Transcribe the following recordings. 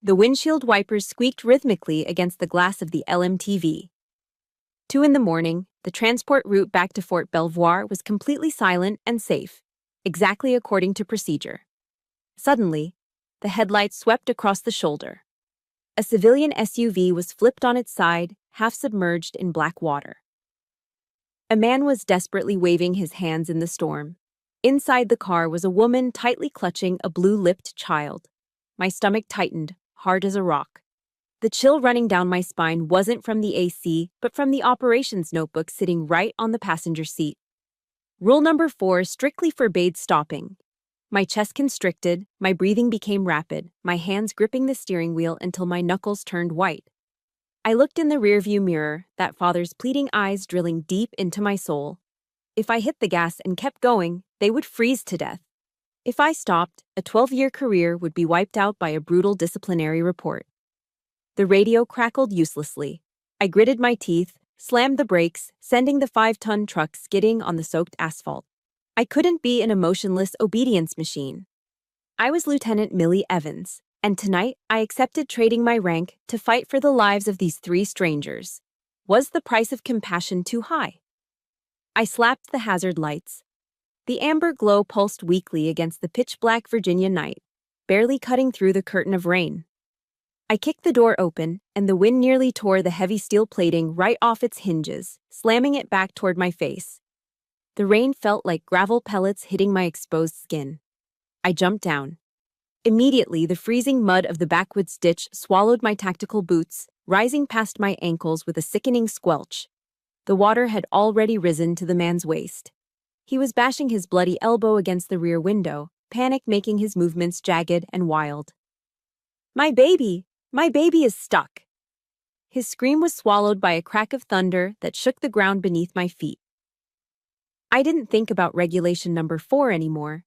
The windshield wipers squeaked rhythmically against the glass of the LMTV. 2 in the morning, the transport route back to Fort Belvoir was completely silent and safe, exactly according to procedure. Suddenly, the headlights swept across the shoulder. A civilian SUV was flipped on its side, half submerged in black water. A man was desperately waving his hands in the storm. Inside the car was a woman tightly clutching a blue-lipped child. My stomach tightened, hard as a rock. The chill running down my spine wasn't from the AC, but from the operations notebook sitting right on the passenger seat. Rule number 4 strictly forbade stopping. My chest constricted, my breathing became rapid, my hands gripping the steering wheel until my knuckles turned white. I looked in the rearview mirror, that father's pleading eyes drilling deep into my soul. If I hit the gas and kept going, they would freeze to death. If I stopped, a 12-year career would be wiped out by a brutal disciplinary report. The radio crackled uselessly. I gritted my teeth, slammed the brakes, sending the 5-ton truck skidding on the soaked asphalt. I couldn't be an emotionless obedience machine. I was Lieutenant Millie Evans, and tonight I accepted trading my rank to fight for the lives of these 3 strangers. Was the price of compassion too high? I slapped the hazard lights. The amber glow pulsed weakly against the pitch-black Virginia night, barely cutting through the curtain of rain. I kicked the door open, and the wind nearly tore the heavy steel plating right off its hinges, slamming it back toward my face. The rain felt like gravel pellets hitting my exposed skin. I jumped down. Immediately, the freezing mud of the backwoods ditch swallowed my tactical boots, rising past my ankles with a sickening squelch. The water had already risen to the man's waist. He was bashing his bloody elbow against the rear window, panic making his movements jagged and wild. My baby is stuck." His scream was swallowed by a crack of thunder that shook the ground beneath my feet. I didn't think about regulation number 4 anymore.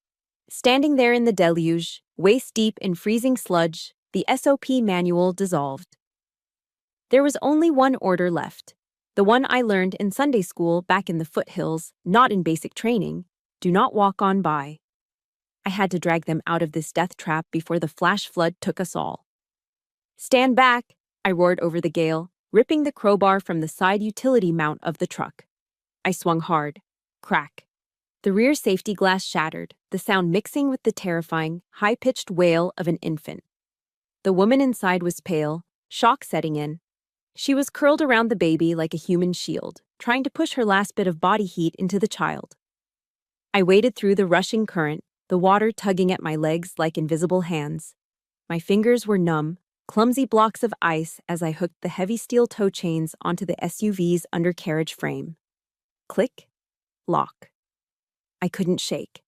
Standing there in the deluge, waist-deep in freezing sludge, the SOP manual dissolved. There was only one order left, the one I learned in Sunday school back in the foothills, not in basic training: do not walk on by. I had to drag them out of this death trap before the flash flood took us all. "Stand back," I roared over the gale, ripping the crowbar from the side utility mount of the truck. I swung hard. Crack. The rear safety glass shattered, the sound mixing with the terrifying, high-pitched wail of an infant. The woman inside was pale, shock setting in. She was curled around the baby like a human shield, trying to push her last bit of body heat into the child. I waded through the rushing current, the water tugging at my legs like invisible hands. My fingers were numb, clumsy blocks of ice as I hooked the heavy steel toe chains onto the SUV's undercarriage frame. Click. Lock. I couldn't shake.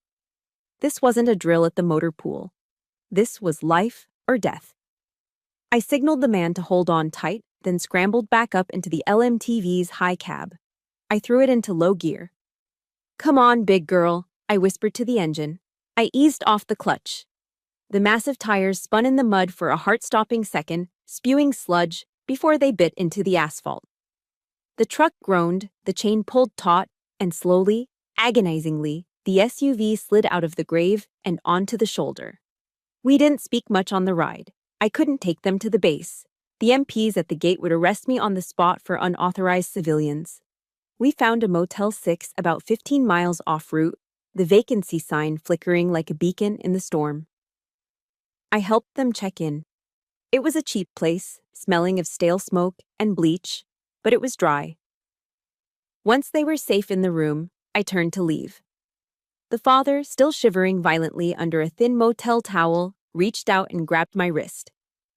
This wasn't a drill at the motor pool. This was life or death. I signaled the man to hold on tight, then scrambled back up into the LMTV's high cab. I threw it into low gear. "Come on, big girl," I whispered to the engine. I eased off the clutch. The massive tires spun in the mud for a heart-stopping second, spewing sludge, before they bit into the asphalt. The truck groaned, the chain pulled taut, and slowly, agonizingly, the SUV slid out of the grave and onto the shoulder. We didn't speak much on the ride. I couldn't take them to the base. The MPs at the gate would arrest me on the spot for unauthorized civilians. We found a Motel 6 about 15 miles off route, the vacancy sign flickering like a beacon in the storm. I helped them check in. It was a cheap place, smelling of stale smoke and bleach, but it was dry. Once they were safe in the room, I turned to leave. The father, still shivering violently under a thin motel towel, reached out and grabbed my wrist.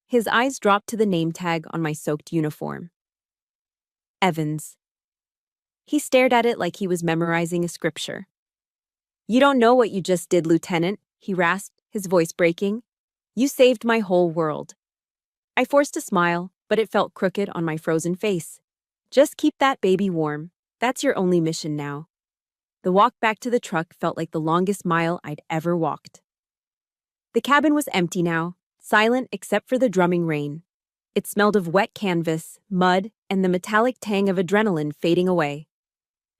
His eyes dropped to the name tag on my soaked uniform. Evans. He stared at it like he was memorizing a scripture. "You don't know what you just did, Lieutenant," he rasped, his voice breaking. "You saved my whole world." I forced a smile, but it felt crooked on my frozen face. "Just keep that baby warm. That's your only mission now." The walk back to the truck felt like the longest mile I'd ever walked. The cabin was empty now, silent except for the drumming rain. It smelled of wet canvas, mud, and the metallic tang of adrenaline fading away.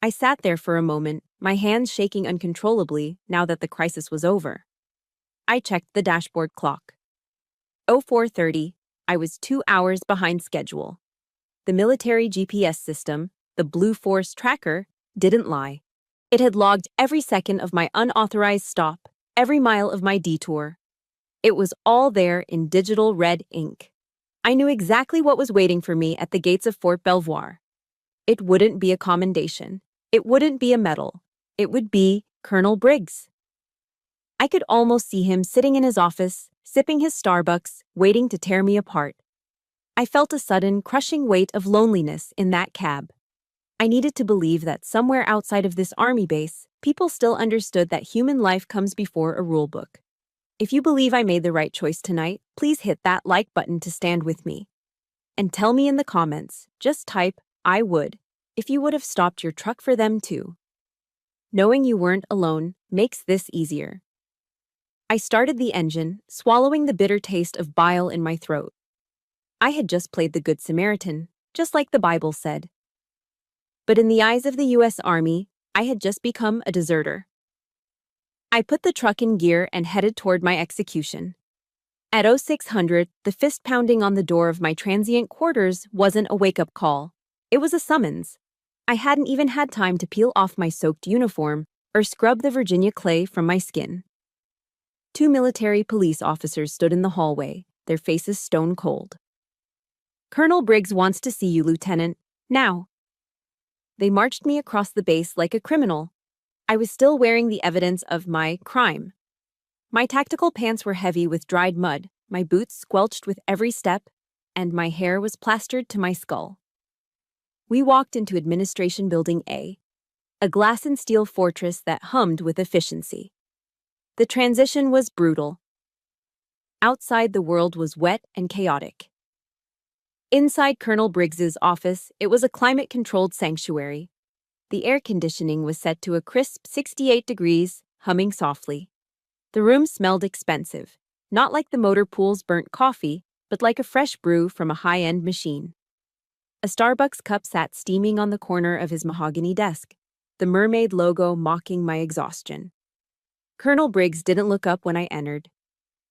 I sat there for a moment, my hands shaking uncontrollably now that the crisis was over. I checked the dashboard clock. 0430, I was 2 hours behind schedule. The military GPS system, the Blue Force tracker, didn't lie. It had logged every second of my unauthorized stop, every mile of my detour. It was all there in digital red ink. I knew exactly what was waiting for me at the gates of Fort Belvoir. It wouldn't be a commendation. It wouldn't be a medal. It would be Colonel Briggs. I could almost see him sitting in his office, sipping his Starbucks, waiting to tear me apart. I felt a sudden, crushing weight of loneliness in that cab. I needed to believe that somewhere outside of this army base, people still understood that human life comes before a rulebook. If you believe I made the right choice tonight, please hit that like button to stand with me. And tell me in the comments, just type, I would, if you would have stopped your truck for them too. Knowing you weren't alone makes this easier. I started the engine, swallowing the bitter taste of bile in my throat. I had just played the Good Samaritan, just like the Bible said. But in the eyes of the U.S. Army, I had just become a deserter. I put the truck in gear and headed toward my execution. At 0600, the fist pounding on the door of my transient quarters wasn't a wake-up call. It was a summons. I hadn't even had time to peel off my soaked uniform or scrub the Virginia clay from my skin. 2 military police officers stood in the hallway, their faces stone cold. Colonel Briggs wants to see you, Lieutenant. Now. They marched me across the base like a criminal. I was still wearing the evidence of my crime. My tactical pants were heavy with dried mud, my boots squelched with every step, and my hair was plastered to my skull. We walked into Administration Building A, a glass and steel fortress that hummed with efficiency. The transition was brutal. Outside, the world was wet and chaotic. Inside Colonel Briggs's office, it was a climate-controlled sanctuary. The air conditioning was set to a crisp 68 degrees, humming softly. The room smelled expensive, not like the motor pool's burnt coffee, but like a fresh brew from a high-end machine. A Starbucks cup sat steaming on the corner of his mahogany desk, the mermaid logo mocking my exhaustion. Colonel Briggs didn't look up when I entered.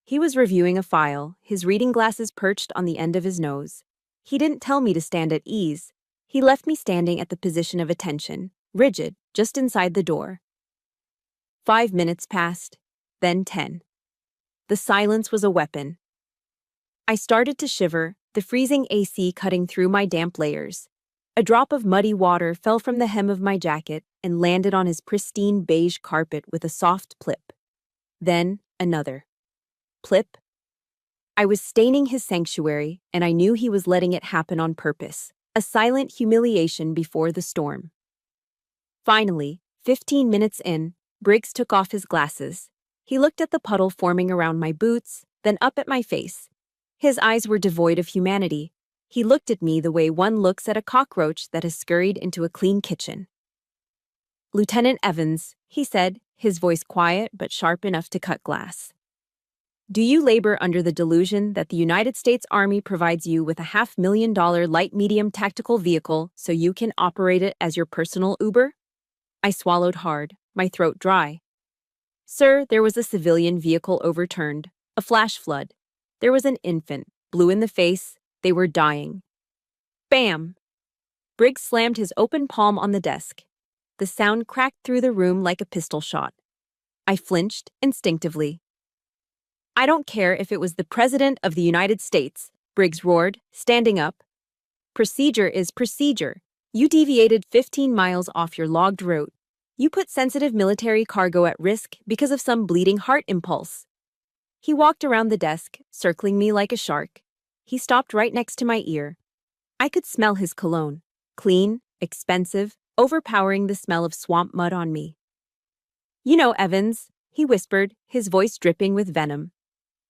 He was reviewing a file, his reading glasses perched on the end of his nose. He didn't tell me to stand at ease. He left me standing at the position of attention, rigid, just inside the door. 5 minutes passed, then 10. The silence was a weapon. I started to shiver, the freezing AC cutting through my damp layers. A drop of muddy water fell from the hem of my jacket and landed on his pristine beige carpet with a soft plip. Then another. Plip. I was staining his sanctuary, and I knew he was letting it happen on purpose, a silent humiliation before the storm. Finally, 15 minutes in, Briggs took off his glasses. He looked at the puddle forming around my boots, then up at my face. His eyes were devoid of humanity. He looked at me the way one looks at a cockroach that has scurried into a clean kitchen. Lieutenant Evans, he said, his voice quiet but sharp enough to cut glass. Do you labor under the delusion that the United States Army provides you with a $500,000 light-medium tactical vehicle so you can operate it as your personal Uber? I swallowed hard, my throat dry. Sir, there was a civilian vehicle overturned, a flash flood. There was an infant, blue in the face. They were dying. Bam! Briggs slammed his open palm on the desk. The sound cracked through the room like a pistol shot. I flinched instinctively. I don't care if it was the President of the United States, Briggs roared, standing up. Procedure is procedure. You deviated 15 miles off your logged route. You put sensitive military cargo at risk because of some bleeding heart impulse. He walked around the desk, circling me like a shark. He stopped right next to my ear. I could smell his cologne, clean, expensive, overpowering the smell of swamp mud on me. You know, Evans, he whispered, his voice dripping with venom.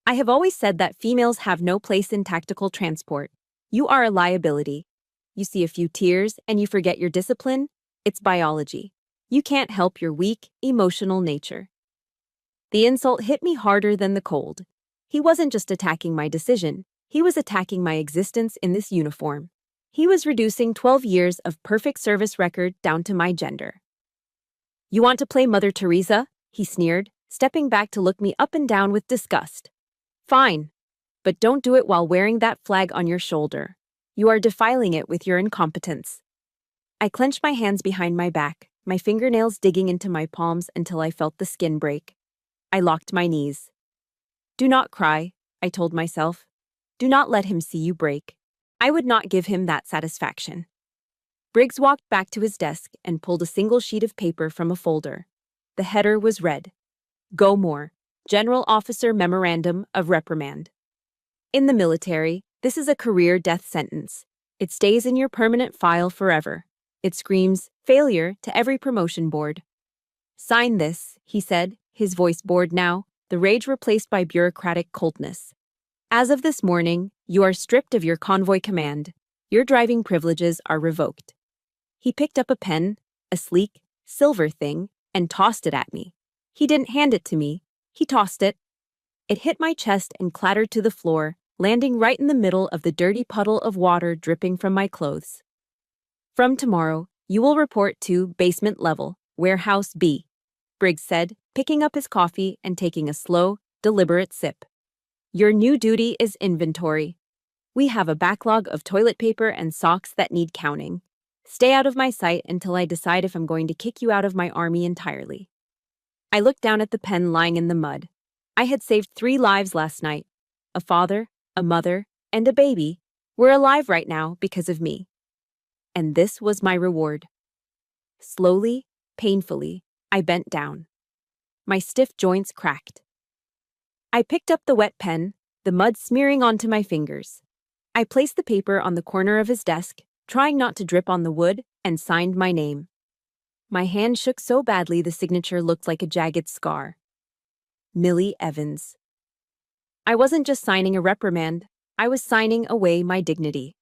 I have always said that females have no place in tactical transport. You are a liability. You see a few tears and you forget your discipline. It's biology. You can't help your weak, emotional nature. The insult hit me harder than the cold. He wasn't just attacking my decision. He was attacking my existence in this uniform. He was reducing 12 years of perfect service record down to my gender. You want to play Mother Teresa? He sneered, stepping back to look me up and down with disgust. Fine. but don't do it while wearing that flag on your shoulder. You are defiling it with your incompetence. I clenched my hands behind my back, my fingernails digging into my palms until I felt the skin break. I locked my knees. Do not cry, I told myself. Do not let him see you break. I would not give him that satisfaction. Briggs walked back to his desk and pulled a single sheet of paper from a folder. The header was red. Go Moore, General Officer Memorandum of Reprimand. In the military, this is a career death sentence. It stays in your permanent file forever. It screams failure to every promotion board. Sign this, he said, his voice bored now, the rage replaced by bureaucratic coldness. As of this morning, you are stripped of your convoy command. Your driving privileges are revoked. He picked up a pen, a sleek, silver thing, and tossed it at me. He didn't hand it to me. He tossed it. It hit my chest and clattered to the floor, landing right in the middle of the dirty puddle of water dripping from my clothes. From tomorrow, you will report to basement level, warehouse B, Briggs said, picking up his coffee and taking a slow, deliberate sip. Your new duty is inventory. We have a backlog of toilet paper and socks that need counting. Stay out of my sight until I decide if I'm going to kick you out of my army entirely. I looked down at the pen lying in the mud. I had saved 3 lives last night. A father, a mother, and a baby were alive right now because of me. And this was my reward. Slowly, painfully, I bent down. My stiff joints cracked. I picked up the wet pen, the mud smearing onto my fingers. I placed the paper on the corner of his desk, trying not to drip on the wood, and signed my name. My hand shook so badly the signature looked like a jagged scar. Millie Evans. I wasn't just signing a reprimand, I was signing away my dignity.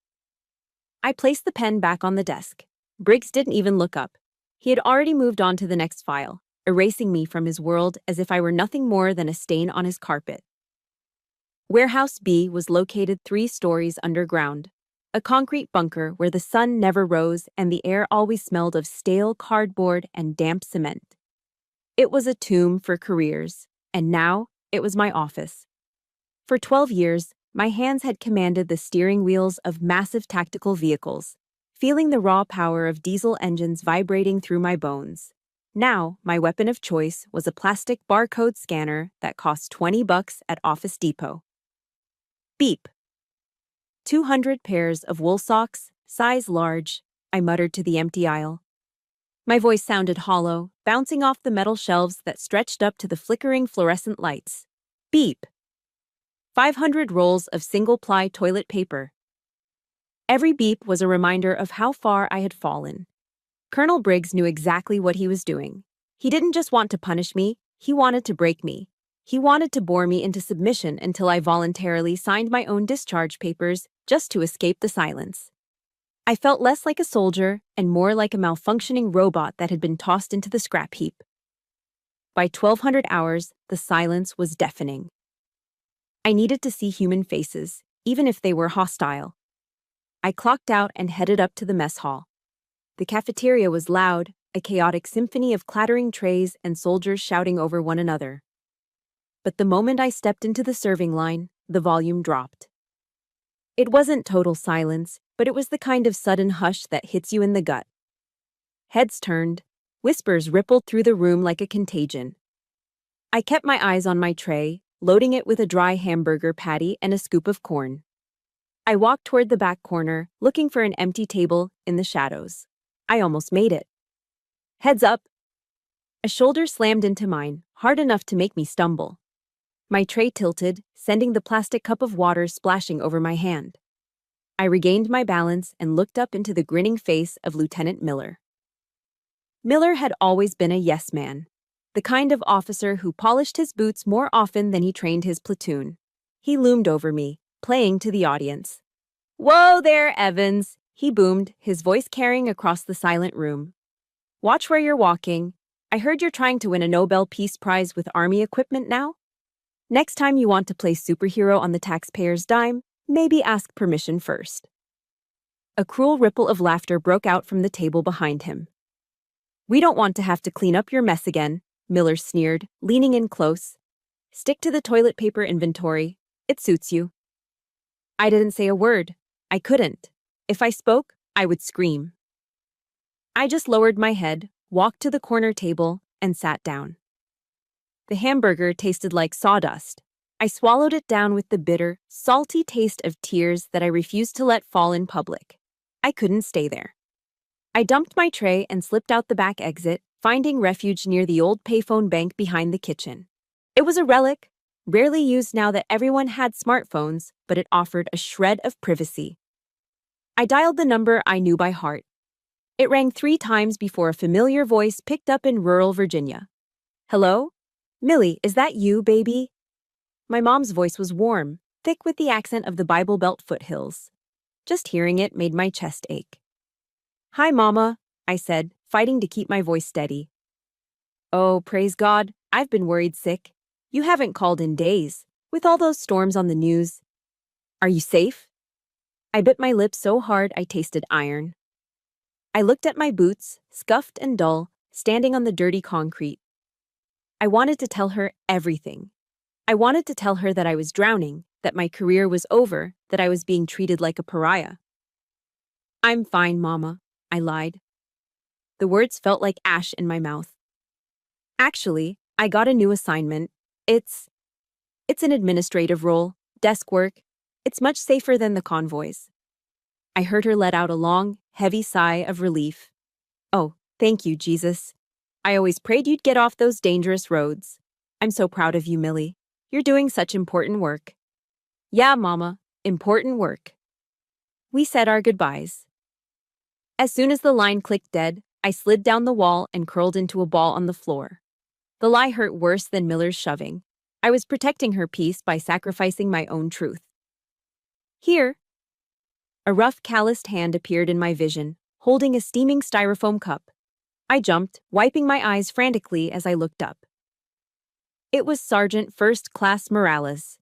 I placed the pen back on the desk. Briggs didn't even look up. He had already moved on to the next file, erasing me from his world as if I were nothing more than a stain on his carpet. Warehouse B was located 3 stories underground, a concrete bunker where the sun never rose and the air always smelled of stale cardboard and damp cement. It was a tomb for careers, and now it was my office. For 12 years, my hands had commanded the steering wheels of massive tactical vehicles, feeling the raw power of diesel engines vibrating through my bones. Now, my weapon of choice was a plastic barcode scanner that cost $20 at Office Depot. Beep. 200 pairs of wool socks, size large, I muttered to the empty aisle. My voice sounded hollow, bouncing off the metal shelves that stretched up to the flickering fluorescent lights. Beep. 500 rolls of single-ply toilet paper. Every beep was a reminder of how far I had fallen. Colonel Briggs knew exactly what he was doing. He didn't just want to punish me, he wanted to break me. He wanted to bore me into submission until I voluntarily signed my own discharge papers just to escape the silence. I felt less like a soldier and more like a malfunctioning robot that had been tossed into the scrap heap. By 1200 hours, the silence was deafening. I needed to see human faces, even if they were hostile. I clocked out and headed up to the mess hall. The cafeteria was loud, a chaotic symphony of clattering trays and soldiers shouting over one another. But the moment I stepped into the serving line, the volume dropped. It wasn't total silence, but it was the kind of sudden hush that hits you in the gut. Heads turned, whispers rippled through the room like a contagion. I kept my eyes on my tray, loading it with a dry hamburger patty and a scoop of corn. I walked toward the back corner, looking for an empty table in the shadows. I almost made it. Heads up! A shoulder slammed into mine, hard enough to make me stumble. My tray tilted, sending the plastic cup of water splashing over my hand. I regained my balance and looked up into the grinning face of Lieutenant Miller. Miller had always been a yes man, the kind of officer who polished his boots more often than he trained his platoon. He loomed over me, playing to the audience. "Whoa there, Evans," he boomed, his voice carrying across the silent room. "Watch where you're walking. I heard you're trying to win a Nobel Peace Prize with Army equipment now. Next time you want to play superhero on the taxpayer's dime, maybe ask permission first." A cruel ripple of laughter broke out from the table behind him. "We don't want to have to clean up your mess again," Miller sneered, leaning in close. "Stick to the toilet paper inventory. It suits you." I didn't say a word. I couldn't. If I spoke, I would scream. I just lowered my head, walked to the corner table, and sat down. The hamburger tasted like sawdust. I swallowed it down with the bitter, salty taste of tears that I refused to let fall in public. I couldn't stay there. I dumped my tray and slipped out the back exit, finding refuge near the old payphone bank behind the kitchen. It was a relic, rarely used now that everyone had smartphones, but it offered a shred of privacy. I dialed the number I knew by heart. It rang 3 times before a familiar voice picked up in rural Virginia. Hello? Millie, is that you, baby? My mom's voice was warm, thick with the accent of the Bible Belt foothills. Just hearing it made my chest ache. Hi, Mama, I said, fighting to keep my voice steady. Oh, praise God, I've been worried sick. You haven't called in days, with all those storms on the news. Are you safe? I bit my lip so hard I tasted iron. I looked at my boots, scuffed and dull, standing on the dirty concrete. I wanted to tell her everything. I wanted to tell her that I was drowning, that my career was over, that I was being treated like a pariah. I'm fine, Mama, I lied. The words felt like ash in my mouth. Actually, I got a new assignment. It's an administrative role, desk work. It's much safer than the convoys. I heard her let out a long, heavy sigh of relief. Oh, thank you, Jesus. I always prayed you'd get off those dangerous roads. I'm so proud of you, Millie. You're doing such important work. Yeah, Mama, important work. We said our goodbyes. As soon as the line clicked dead, I slid down the wall and curled into a ball on the floor. The lie hurt worse than Miller's shoving. I was protecting her peace by sacrificing my own truth. Here. A rough, calloused hand appeared in my vision, holding a steaming styrofoam cup. I jumped, wiping my eyes frantically as I looked up. It was Sergeant First Class Morales.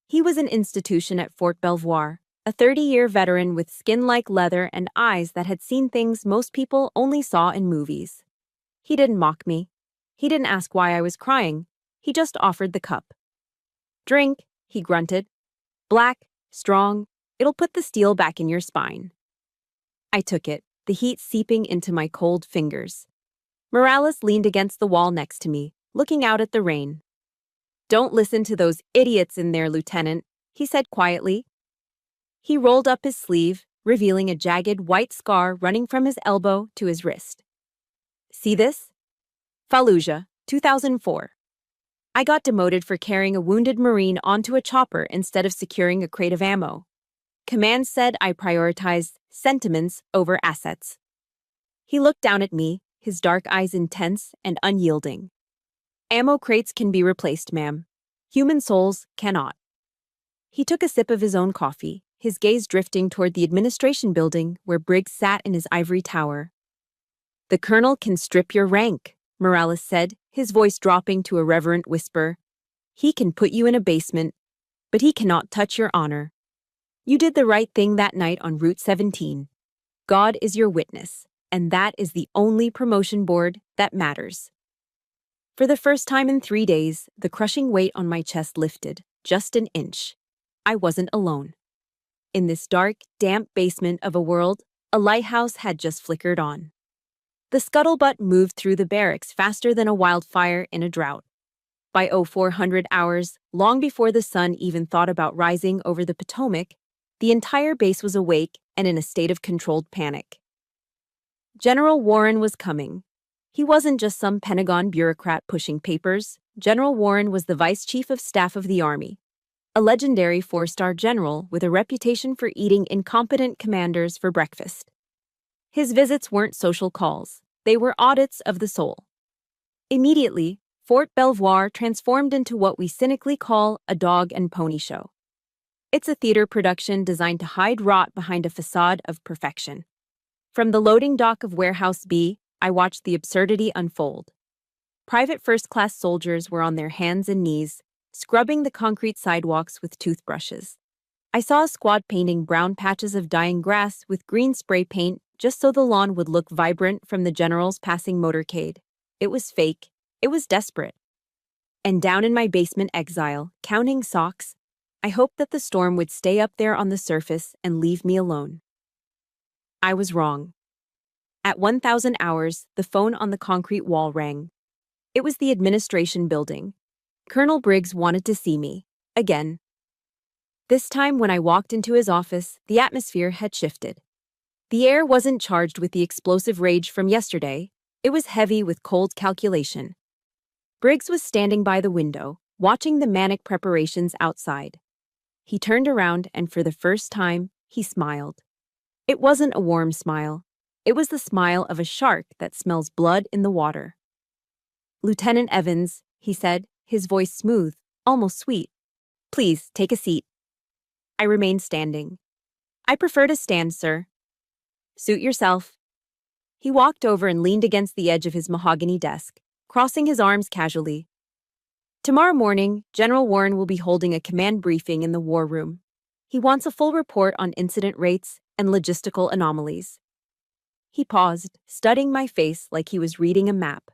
He was an institution at Fort Belvoir, a 30-year veteran with skin like leather and eyes that had seen things most people only saw in movies. He didn't mock me. He didn't ask why I was crying. He just offered the cup. Drink, he grunted. Black, strong, it'll put the steel back in your spine. I took it, the heat seeping into my cold fingers. Morales leaned against the wall next to me, looking out at the rain. Don't listen to those idiots in there, Lieutenant, he said quietly. He rolled up his sleeve, revealing a jagged white scar running from his elbow to his wrist. See this? Fallujah, 2004. I got demoted for carrying a wounded Marine onto a chopper instead of securing a crate of ammo. Command said I prioritized sentiments over assets. He looked down at me, his dark eyes intense and unyielding. Ammo crates can be replaced, ma'am. Human souls cannot. He took a sip of his own coffee, his gaze drifting toward the administration building where Briggs sat in his ivory tower. The colonel can strip your rank, Morales said, his voice dropping to a reverent whisper. He can put you in a basement, but he cannot touch your honor. You did the right thing that night on Route 17. God is your witness, and that is the only promotion board that matters. For the first time in 3 days, the crushing weight on my chest lifted, just an inch. I wasn't alone. In this dark, damp basement of a world, a lighthouse had just flickered on. The scuttlebutt moved through the barracks faster than a wildfire in a drought. By 0400 hours, long before the sun even thought about rising over the Potomac, the entire base was awake and in a state of controlled panic. General Warren was coming. He wasn't just some Pentagon bureaucrat pushing papers. General Warren was the Vice Chief of Staff of the Army, a legendary 4-star general with a reputation for eating incompetent commanders for breakfast. His visits weren't social calls. They were audits of the soul. Immediately, Fort Belvoir transformed into what we cynically call a dog and pony show. It's a theater production designed to hide rot behind a facade of perfection. From the loading dock of Warehouse B, I watched the absurdity unfold. Private first-class soldiers were on their hands and knees, scrubbing the concrete sidewalks with toothbrushes. I saw a squad painting brown patches of dying grass with green spray paint just so the lawn would look vibrant from the general's passing motorcade. It was fake. It was desperate. And down in my basement exile, counting socks, I hoped that the storm would stay up there on the surface and leave me alone. I was wrong. At 1,000 hours, the phone on the concrete wall rang. It was the administration building. Colonel Briggs wanted to see me. Again. This time, when I walked into his office, the atmosphere had shifted. The air wasn't charged with the explosive rage from yesterday. It was heavy with cold calculation. Briggs was standing by the window, watching the manic preparations outside. He turned around and for the first time, he smiled. It wasn't a warm smile. It was the smile of a shark that smells blood in the water. "Lieutenant Evans," he said, his voice smooth, almost sweet. "Please, take a seat." I remained standing. "I prefer to stand, sir." "Suit yourself." He walked over and leaned against the edge of his mahogany desk, crossing his arms casually. "Tomorrow morning, General Warren will be holding a command briefing in the war room. He wants a full report on incident rates and logistical anomalies." He paused, studying my face like he was reading a map.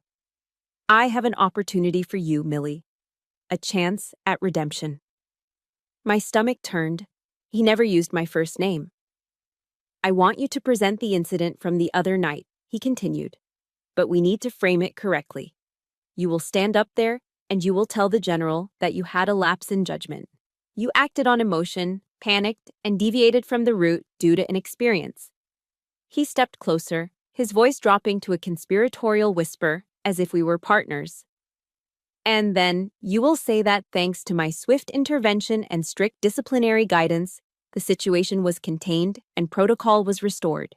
"I have an opportunity for you, Millie. A chance at redemption." My stomach turned. He never used my first name. "I want you to present the incident from the other night," he continued. "But we need to frame it correctly. You will stand up there and you will tell the general that you had a lapse in judgment. You acted on emotion, panicked, and deviated from the route due to inexperience." He stepped closer, his voice dropping to a conspiratorial whisper, as if we were partners. "And then, you will say that thanks to my swift intervention and strict disciplinary guidance, the situation was contained and protocol was restored.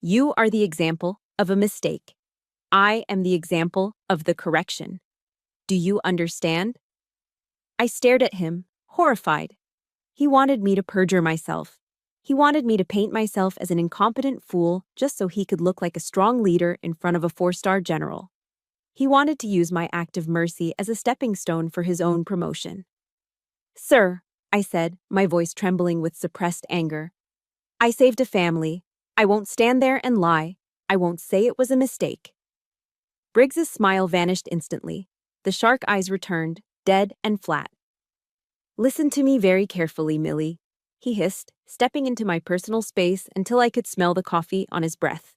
You are the example of a mistake. I am the example of the correction. Do you understand?" I stared at him, horrified. He wanted me to perjure myself. He wanted me to paint myself as an incompetent fool just so he could look like a strong leader in front of a 4-star general. He wanted to use my act of mercy as a stepping stone for his own promotion. "Sir," I said, my voice trembling with suppressed anger, "I saved a family. I won't stand there and lie. I won't say it was a mistake." Briggs's smile vanished instantly. The shark eyes returned, dead and flat. "Listen to me very carefully, Millie," he hissed, stepping into my personal space until I could smell the coffee on his breath.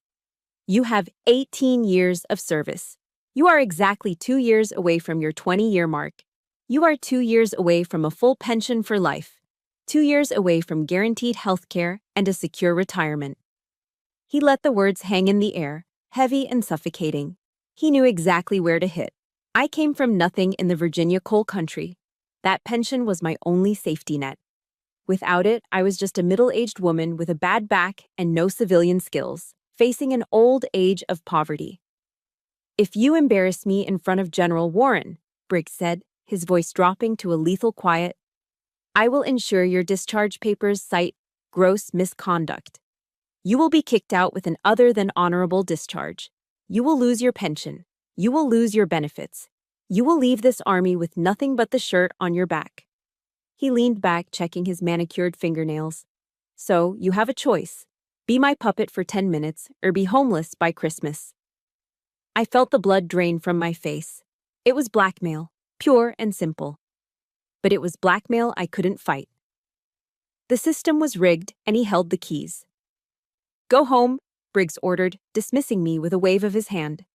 "You have 18 years of service. You are exactly 2 years away from your 20-year mark. You are 2 years away from a full pension for life. 2 years away from guaranteed health care and a secure retirement." He let the words hang in the air, heavy and suffocating. He knew exactly where to hit. I came from nothing in the Virginia coal country. That pension was my only safety net. Without it, I was just a middle-aged woman with a bad back and no civilian skills, facing an old age of poverty. "If you embarrass me in front of General Warren," Briggs said, his voice dropping to a lethal quiet, "I will ensure your discharge papers cite gross misconduct. You will be kicked out with an other than honorable discharge. You will lose your pension. You will lose your benefits. You will leave this army with nothing but the shirt on your back." He leaned back, checking his manicured fingernails. "So, you have a choice. Be my puppet for 10 minutes, or be homeless by Christmas." I felt the blood drain from my face. It was blackmail, pure and simple. But it was blackmail I couldn't fight. The system was rigged, and he held the keys. "Go home," Briggs ordered, dismissing me with a wave of his hand.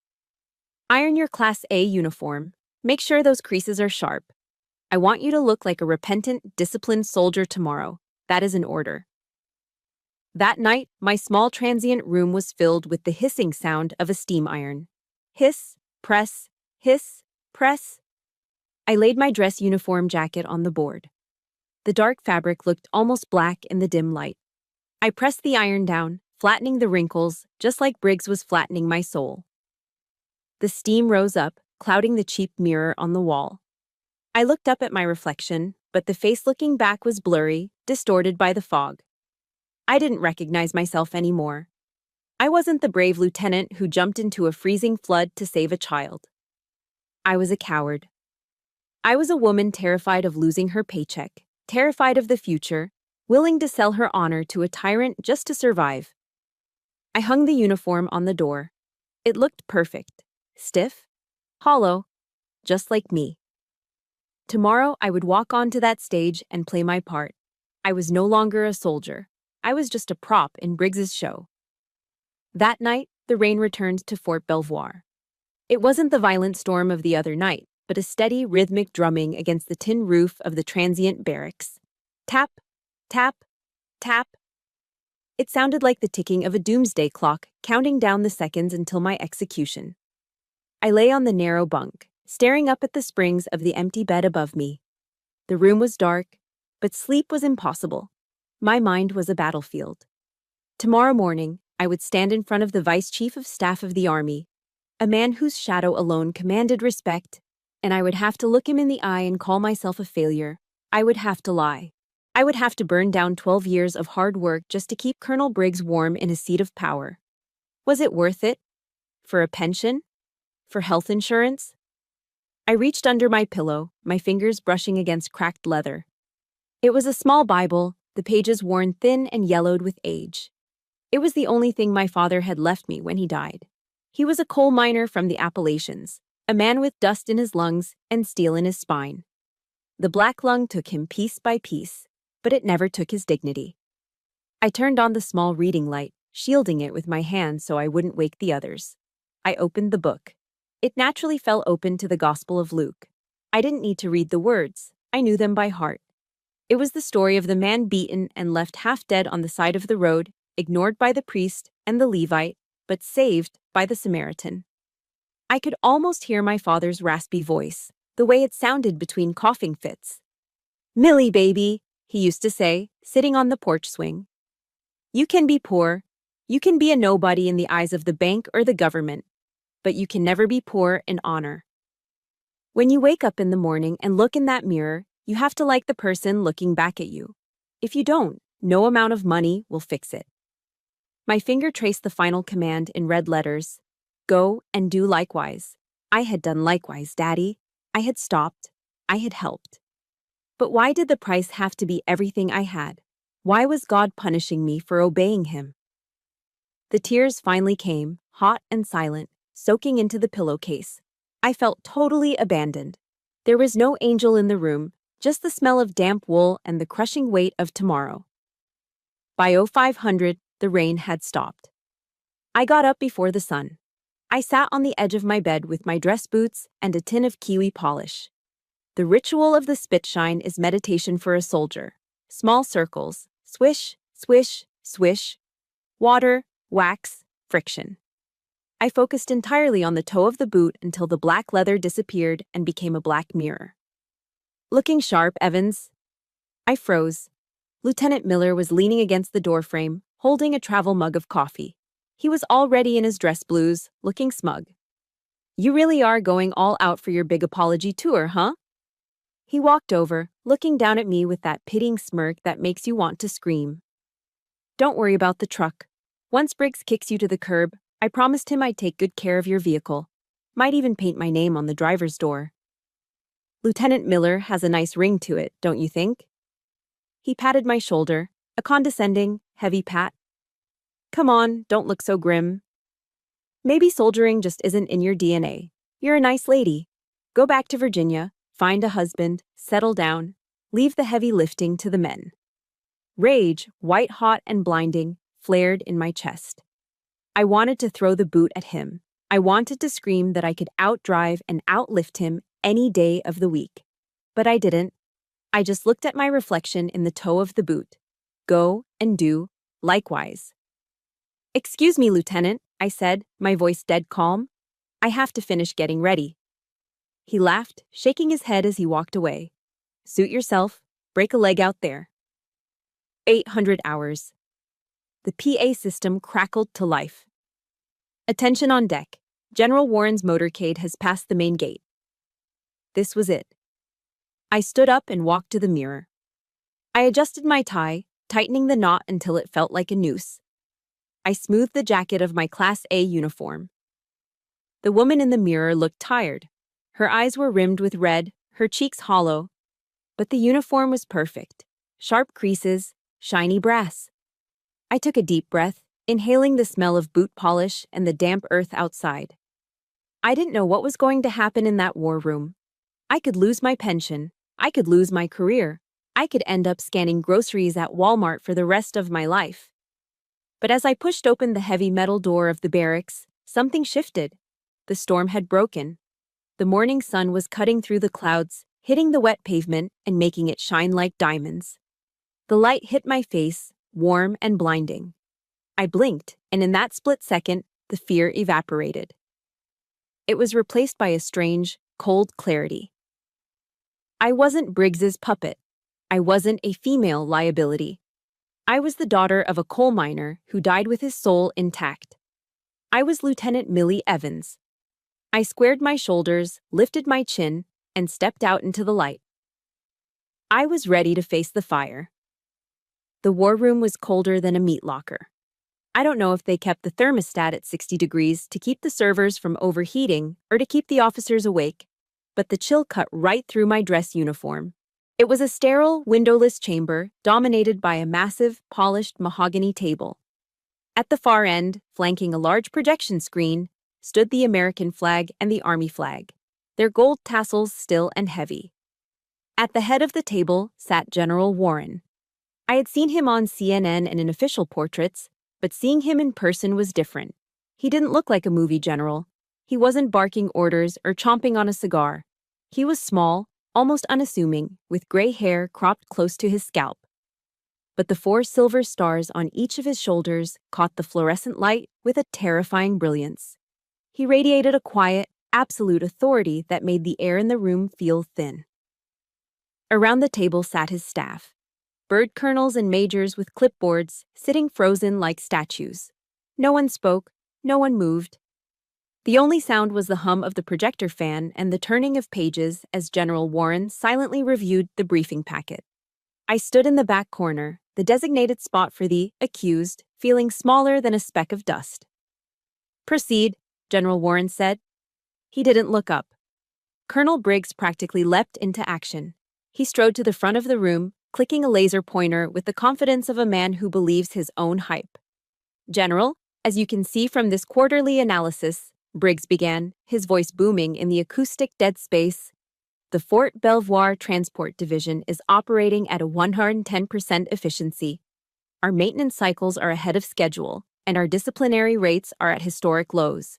"Iron your Class A uniform. Make sure those creases are sharp. I want you to look like a repentant, disciplined soldier tomorrow. That is an order." That night, my small transient room was filled with the hissing sound of a steam iron. Hiss, press, hiss, press. I laid my dress uniform jacket on the board. The dark fabric looked almost black in the dim light. I pressed the iron down, flattening the wrinkles, just like Briggs was flattening my soul. The steam rose up, clouding the cheap mirror on the wall. I looked up at my reflection, but the face looking back was blurry, distorted by the fog. I didn't recognize myself anymore. I wasn't the brave lieutenant who jumped into a freezing flood to save a child. I was a coward. I was a woman terrified of losing her paycheck, terrified of the future, willing to sell her honor to a tyrant just to survive. I hung the uniform on the door. It looked perfect, stiff, hollow, just like me. Tomorrow, I would walk onto that stage and play my part. I was no longer a soldier. I was just a prop in Briggs's show. That night, the rain returned to Fort Belvoir. It wasn't the violent storm of the other night, but a steady, rhythmic drumming against the tin roof of the transient barracks. Tap, tap, tap. It sounded like the ticking of a doomsday clock, counting down the seconds until my execution. I lay on the narrow bunk, staring up at the springs of the empty bed above me. The room was dark, but sleep was impossible. My mind was a battlefield. Tomorrow morning, I would stand in front of the Vice Chief of Staff of the Army, a man whose shadow alone commanded respect, and I would have to look him in the eye and call myself a failure. I would have to lie. I would have to burn down 12 years of hard work just to keep Colonel Briggs warm in a seat of power. Was it worth it? For a pension? For health insurance? I reached under my pillow, my fingers brushing against cracked leather. It was a small Bible, the pages worn thin and yellowed with age. It was the only thing my father had left me when he died. He was a coal miner from the Appalachians, a man with dust in his lungs and steel in his spine. The black lung took him piece by piece, but it never took his dignity. I turned on the small reading light, shielding it with my hand so I wouldn't wake the others. I opened the book. It naturally fell open to the Gospel of Luke. I didn't need to read the words. I knew them by heart. It was the story of the man beaten and left half dead on the side of the road, ignored by the priest and the Levite, but saved by the Samaritan. I could almost hear my father's raspy voice, the way it sounded between coughing fits. "Millie, baby," he used to say, sitting on the porch swing. "You can be poor. You can be a nobody in the eyes of the bank or the government, but you can never be poor in honor. When you wake up in the morning and look in that mirror, you have to like the person looking back at you. If you don't, no amount of money will fix it." My finger traced the final command in red letters. Go and do likewise. I had done likewise, Daddy. I had stopped. I had helped. But why did the price have to be everything I had? Why was God punishing me for obeying him? The tears finally came, hot and silent, soaking into the pillowcase. I felt totally abandoned. There was no angel in the room, just the smell of damp wool and the crushing weight of tomorrow. By 0500, the rain had stopped. I got up before the sun. I sat on the edge of my bed with my dress boots and a tin of kiwi polish. The ritual of the spit shine is meditation for a soldier. Small circles, swish, swish, swish. Water, wax, friction. I focused entirely on the toe of the boot until the black leather disappeared and became a black mirror. "Looking sharp, Evans." I froze. Lieutenant Miller was leaning against the doorframe, holding a travel mug of coffee. He was already in his dress blues, looking smug. "You really are going all out for your big apology tour, huh?" He walked over, looking down at me with that pitying smirk that makes you want to scream. "Don't worry about the truck. Once Briggs kicks you to the curb, I promised him I'd take good care of your vehicle. Might even paint my name on the driver's door." "Lieutenant Miller has a nice ring to it, don't you think?" He patted my shoulder, a condescending, heavy pat. "Come on, don't look so grim. Maybe soldiering just isn't in your DNA. You're a nice lady. Go back to Virginia, find a husband, settle down, leave the heavy lifting to the men." Rage, white-hot and blinding, flared in my chest. I wanted to throw the boot at him. I wanted to scream that I could outdrive and outlift him any day of the week. But I didn't. I just looked at my reflection in the toe of the boot. Go and do likewise. "Excuse me, Lieutenant," I said, my voice dead calm. "I have to finish getting ready." He laughed, shaking his head as he walked away. "Suit yourself. Break a leg out there." 800 hours. The PA system crackled to life. "Attention on deck. General Warren's motorcade has passed the main gate." This was it. I stood up and walked to the mirror. I adjusted my tie, tightening the knot until it felt like a noose. I smoothed the jacket of my Class A uniform. The woman in the mirror looked tired. Her eyes were rimmed with red, her cheeks hollow. But the uniform was perfect. Sharp creases, shiny brass. I took a deep breath, inhaling the smell of boot polish and the damp earth outside. I didn't know what was going to happen in that war room. I could lose my pension, I could lose my career. I could end up scanning groceries at Walmart for the rest of my life. But as I pushed open the heavy metal door of the barracks, something shifted. The storm had broken. The morning sun was cutting through the clouds, hitting the wet pavement and making it shine like diamonds. The light hit my face, warm and blinding. I blinked, and in that split second, the fear evaporated. It was replaced by a strange, cold clarity. I wasn't Briggs's puppet. I wasn't a female liability. I was the daughter of a coal miner who died with his soul intact. I was Lieutenant Millie Evans. I squared my shoulders, lifted my chin, and stepped out into the light. I was ready to face the fire. The war room was colder than a meat locker. I don't know if they kept the thermostat at 60 degrees to keep the servers from overheating or to keep the officers awake, but the chill cut right through my dress uniform. It was a sterile, windowless chamber dominated by a massive, polished mahogany table. At the far end, flanking a large projection screen, stood the American flag and the Army flag, their gold tassels still and heavy. At the head of the table sat General Warren. I had seen him on CNN and in official portraits, but seeing him in person was different. He didn't look like a movie general. He wasn't barking orders or chomping on a cigar. He was small, almost unassuming, with gray hair cropped close to his scalp. But the 4 silver stars on each of his shoulders caught the fluorescent light with a terrifying brilliance. He radiated a quiet, absolute authority that made the air in the room feel thin. Around the table sat his staff, bird colonels and majors with clipboards, sitting frozen like statues. No one spoke, no one moved. The only sound was the hum of the projector fan and the turning of pages as General Warren silently reviewed the briefing packet. I stood in the back corner, the designated spot for the accused, feeling smaller than a speck of dust. "Proceed," General Warren said. He didn't look up. Colonel Briggs practically leapt into action. He strode to the front of the room, clicking a laser pointer with the confidence of a man who believes his own hype. "General, as you can see from this quarterly analysis," Briggs began, his voice booming in the acoustic dead space, "the Fort Belvoir Transport Division is operating at a 110% efficiency. Our maintenance cycles are ahead of schedule, and our disciplinary rates are at historic lows."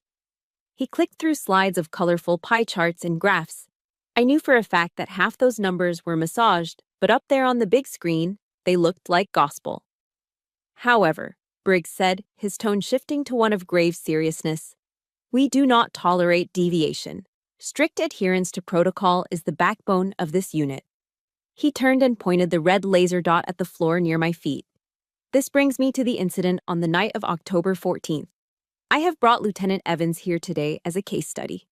He clicked through slides of colorful pie charts and graphs. I knew for a fact that half those numbers were massaged, but up there on the big screen, they looked like gospel. "However," Briggs said, his tone shifting to one of grave seriousness, "we do not tolerate deviation. Strict adherence to protocol is the backbone of this unit." He turned and pointed the red laser dot at the floor near my feet. "This brings me to the incident on the night of October 14th. I have brought Lieutenant Evans here today as a case study."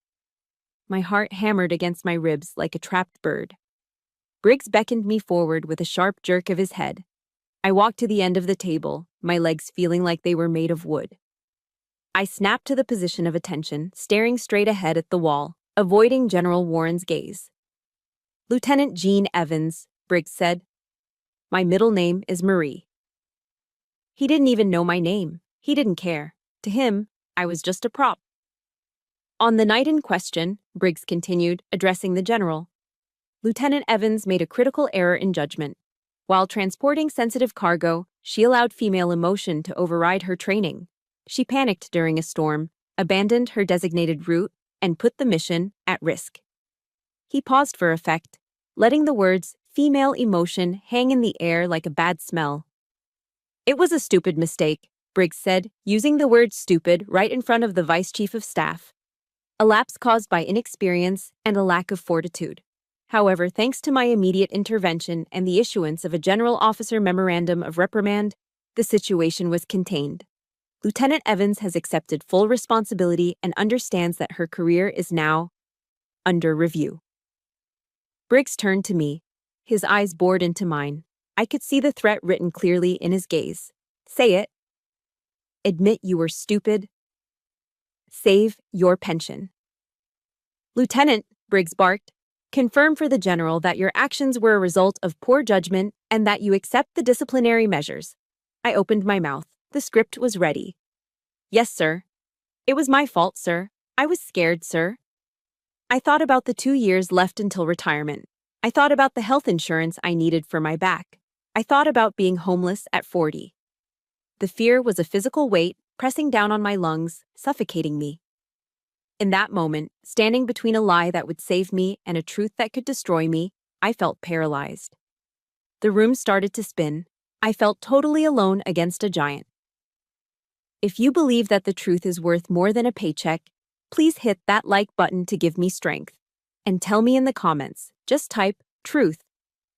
My heart hammered against my ribs like a trapped bird. Briggs beckoned me forward with a sharp jerk of his head. I walked to the end of the table, my legs feeling like they were made of wood. I snapped to the position of attention, staring straight ahead at the wall, avoiding General Warren's gaze. "Lieutenant Jean Evans," Briggs said. "My middle name is Marie." He didn't even know my name. He didn't care. To him, I was just a prop. "On the night in question," Briggs continued, addressing the general, "Lieutenant Evans made a critical error in judgment. While transporting sensitive cargo, she allowed female emotion to override her training. She panicked during a storm, abandoned her designated route, and put the mission at risk." He paused for effect, letting the words "female emotion" hang in the air like a bad smell. "It was a stupid mistake," Briggs said, using the word stupid right in front of the Vice Chief of Staff. "A lapse caused by inexperience and a lack of fortitude. However, thanks to my immediate intervention and the issuance of a General Officer Memorandum of Reprimand, the situation was contained. Lieutenant Evans has accepted full responsibility and understands that her career is now under review." Briggs turned to me. His eyes bored into mine. I could see the threat written clearly in his gaze. "Say it. Admit you were stupid. Save your pension." "Lieutenant," Briggs barked, "confirm for the general that your actions were a result of poor judgment and that you accept the disciplinary measures." I opened my mouth. The script was ready. "Yes, sir. It was my fault, sir. I was scared, sir. I thought about the 2 years left until retirement. I thought about the health insurance I needed for my back. I thought about being homeless at 40. The fear was a physical weight pressing down on my lungs, suffocating me. In that moment, standing between a lie that would save me and a truth that could destroy me, I felt paralyzed. The room started to spin. I felt totally alone against a giant. If you believe that the truth is worth more than a paycheck, please hit that like button to give me strength. And tell me in the comments, just type truth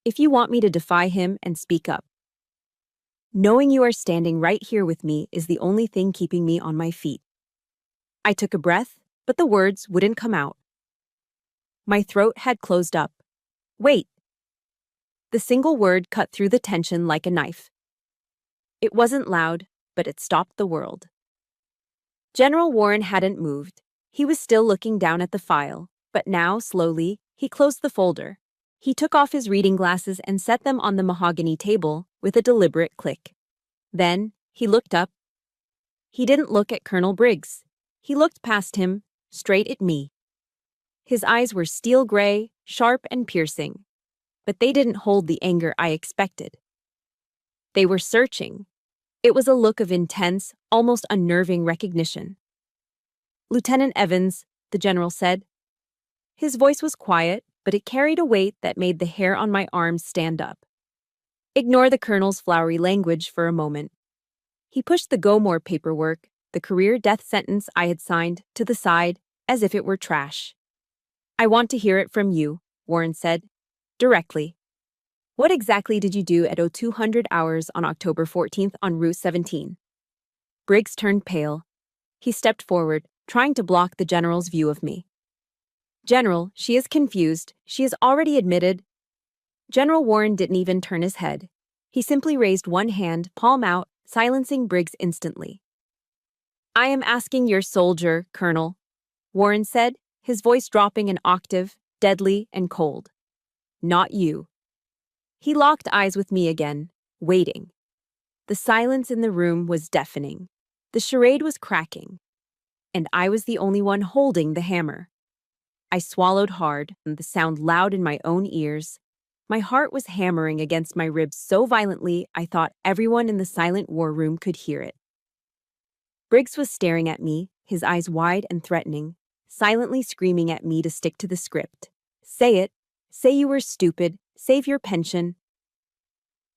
if you want me to defy him and speak up. Knowing you are standing right here with me is the only thing keeping me on my feet. I took a breath, but the words wouldn't come out. My throat had closed up. Wait. The single word cut through the tension like a knife. It wasn't loud, but it stopped the world. General Warren hadn't moved. He was still looking down at the file, but now, slowly, he closed the folder. He took off his reading glasses and set them on the mahogany table with a deliberate click. Then, he looked up. He didn't look at Colonel Briggs. He looked past him, straight at me. His eyes were steel gray, sharp and piercing, but they didn't hold the anger I expected. They were searching. It was a look of intense, almost unnerving recognition. "Lieutenant Evans," the general said. His voice was quiet, but it carried a weight that made the hair on my arms stand up. Ignore the colonel's flowery language for a moment. He pushed the Go More paperwork, the career death sentence I had signed, to the side, as if it were trash. "I want to hear it from you," Warren said. "Directly. What exactly did you do at 0200 hours on October 14th on Route 17? Briggs turned pale. He stepped forward, trying to block the general's view of me. "General, she is confused. She has already admitted." General Warren didn't even turn his head. He simply raised one hand, palm out, silencing Briggs instantly. "I am asking your soldier, Colonel," Warren said, his voice dropping an octave, deadly and cold. "Not you." He locked eyes with me again, waiting. The silence in the room was deafening. The charade was cracking. And I was the only one holding the hammer. I swallowed hard, the sound loud in my own ears. My heart was hammering against my ribs so violently I thought everyone in the silent war room could hear it. Briggs was staring at me, his eyes wide and threatening, silently screaming at me to stick to the script. Say it. Say you were stupid. Save your pension.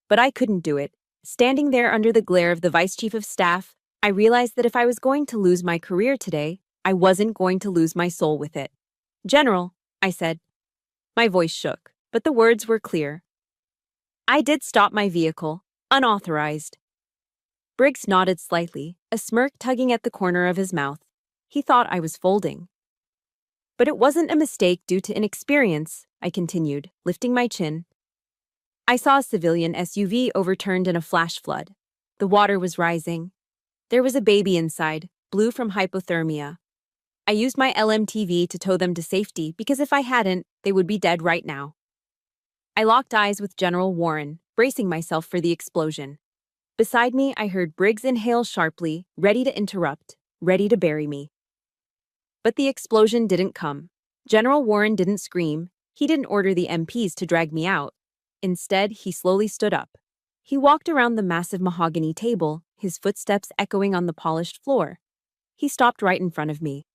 But I couldn't do it. Standing there under the glare of the Vice Chief of Staff, I realized that if I was going to lose my career today, I wasn't going to lose my soul with it. "General," I said. My voice shook, but the words were clear. "I did stop my vehicle, unauthorized." Briggs nodded slightly, a smirk tugging at the corner of his mouth. He thought I was folding. "But it wasn't a mistake due to inexperience," I continued, lifting my chin. "I saw a civilian SUV overturned in a flash flood. The water was rising. There was a baby inside, blue from hypothermia. I used my LMTV to tow them to safety because if I hadn't, they would be dead right now." I locked eyes with General Warren, bracing myself for the explosion. Beside me, I heard Briggs inhale sharply, ready to interrupt, ready to bury me. But the explosion didn't come. General Warren didn't scream. He didn't order the MPs to drag me out. Instead, he slowly stood up. He walked around the massive mahogany table, his footsteps echoing on the polished floor. He stopped right in front of me.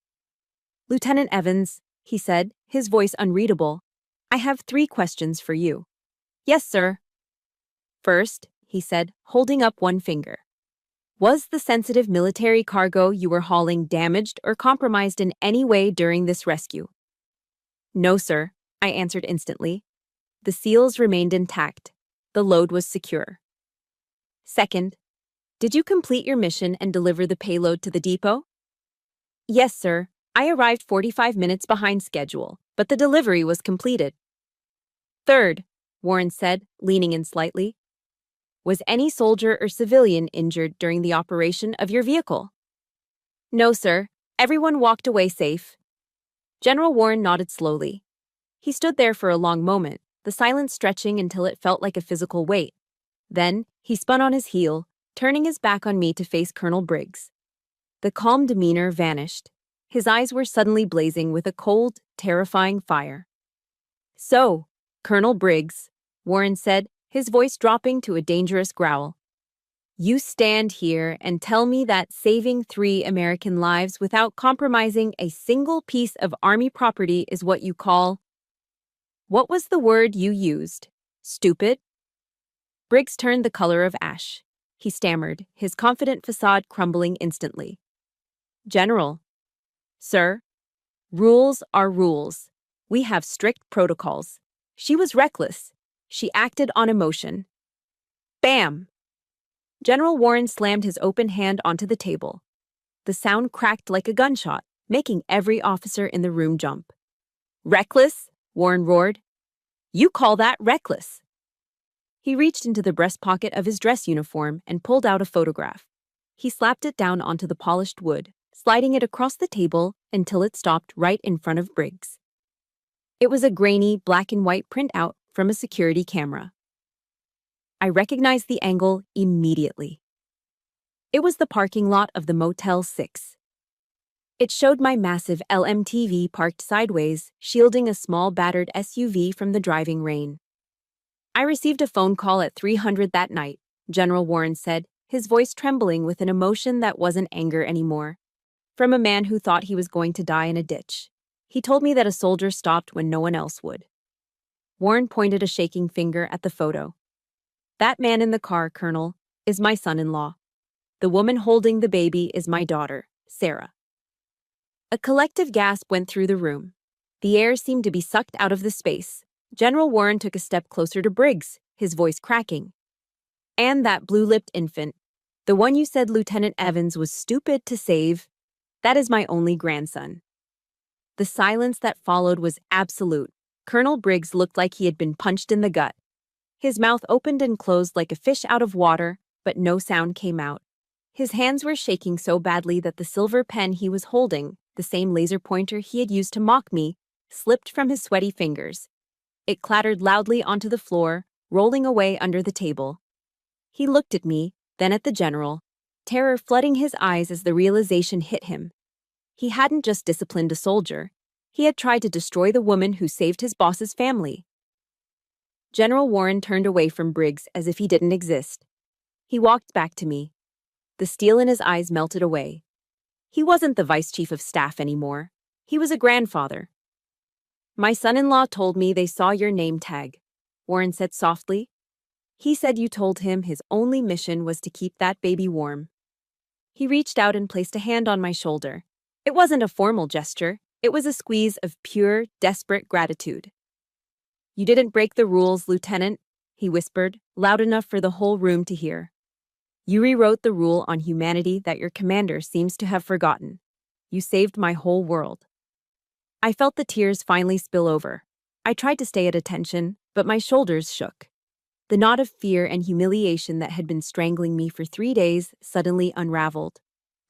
"Lieutenant Evans," he said, his voice unreadable, "I have 3 questions for you." "Yes, sir." "First," he said, holding up one finger. "Was the sensitive military cargo you were hauling damaged or compromised in any way during this rescue?" "No, sir," I answered instantly. The seals remained intact. The load was secure. "Second, did you complete your mission and deliver the payload to the depot?" "Yes, sir. I arrived 45 minutes behind schedule, but the delivery was completed." "Third," Warren said, leaning in slightly, "was any soldier or civilian injured during the operation of your vehicle?" "No, sir. Everyone walked away safe." General Warren nodded slowly. He stood there for a long moment, the silence stretching until it felt like a physical weight. Then, he spun on his heel, turning his back on me to face Colonel Briggs. The calm demeanor vanished. His eyes were suddenly blazing with a cold, terrifying fire. "So," Colonel Briggs, Warren said, his voice dropping to a dangerous growl. You stand here and tell me that saving 3 American lives without compromising a single piece of Army property is what you call— What was the word you used? Stupid? Briggs turned the color of ash. He stammered, his confident facade crumbling instantly. General. Sir. Rules are rules. We have strict protocols. She was reckless. She acted on emotion. Bam! General Warren slammed his open hand onto the table. The sound cracked like a gunshot, making every officer in the room jump. Reckless? Warren roared. You call that reckless? He reached into the breast pocket of his dress uniform and pulled out a photograph. He slapped it down onto the polished wood, sliding it across the table until it stopped right in front of Briggs. It was a grainy, black-and-white printout from a security camera. I recognized the angle immediately. It was the parking lot of the Motel 6. It showed my massive LMTV parked sideways, shielding a small battered SUV from the driving rain. I received a phone call at 300 that night, General Warren said, his voice trembling with an emotion that wasn't anger anymore. From a man who thought he was going to die in a ditch. He told me that a soldier stopped when no one else would. Warren pointed a shaking finger at the photo. That man in the car, Colonel, is my son-in-law. The woman holding the baby is my daughter, Sarah. A collective gasp went through the room. The air seemed to be sucked out of the space. General Warren took a step closer to Briggs, his voice cracking. And that blue-lipped infant, the one you said Lieutenant Evans was stupid to save, that is my only grandson. The silence that followed was absolute. Colonel Briggs looked like he had been punched in the gut. His mouth opened and closed like a fish out of water, but no sound came out. His hands were shaking so badly that the silver pen he was holding, the same laser pointer he had used to mock me, slipped from his sweaty fingers. It clattered loudly onto the floor, rolling away under the table. He looked at me, then at the general, terror flooding his eyes as the realization hit him. He hadn't just disciplined a soldier. He had tried to destroy the woman who saved his boss's family. General Warren turned away from Briggs as if he didn't exist. He walked back to me. The steel in his eyes melted away. He wasn't the vice chief of staff anymore. He was a grandfather. My son-in-law told me they saw your name tag, Warren said softly. He said you told him his only mission was to keep that baby warm. He reached out and placed a hand on my shoulder. It wasn't a formal gesture. It was a squeeze of pure, desperate gratitude. You didn't break the rules, Lieutenant, he whispered, loud enough for the whole room to hear. You rewrote the rule on humanity that your commander seems to have forgotten. You saved my whole world. I felt the tears finally spill over. I tried to stay at attention, but my shoulders shook. The knot of fear and humiliation that had been strangling me for 3 days suddenly unraveled.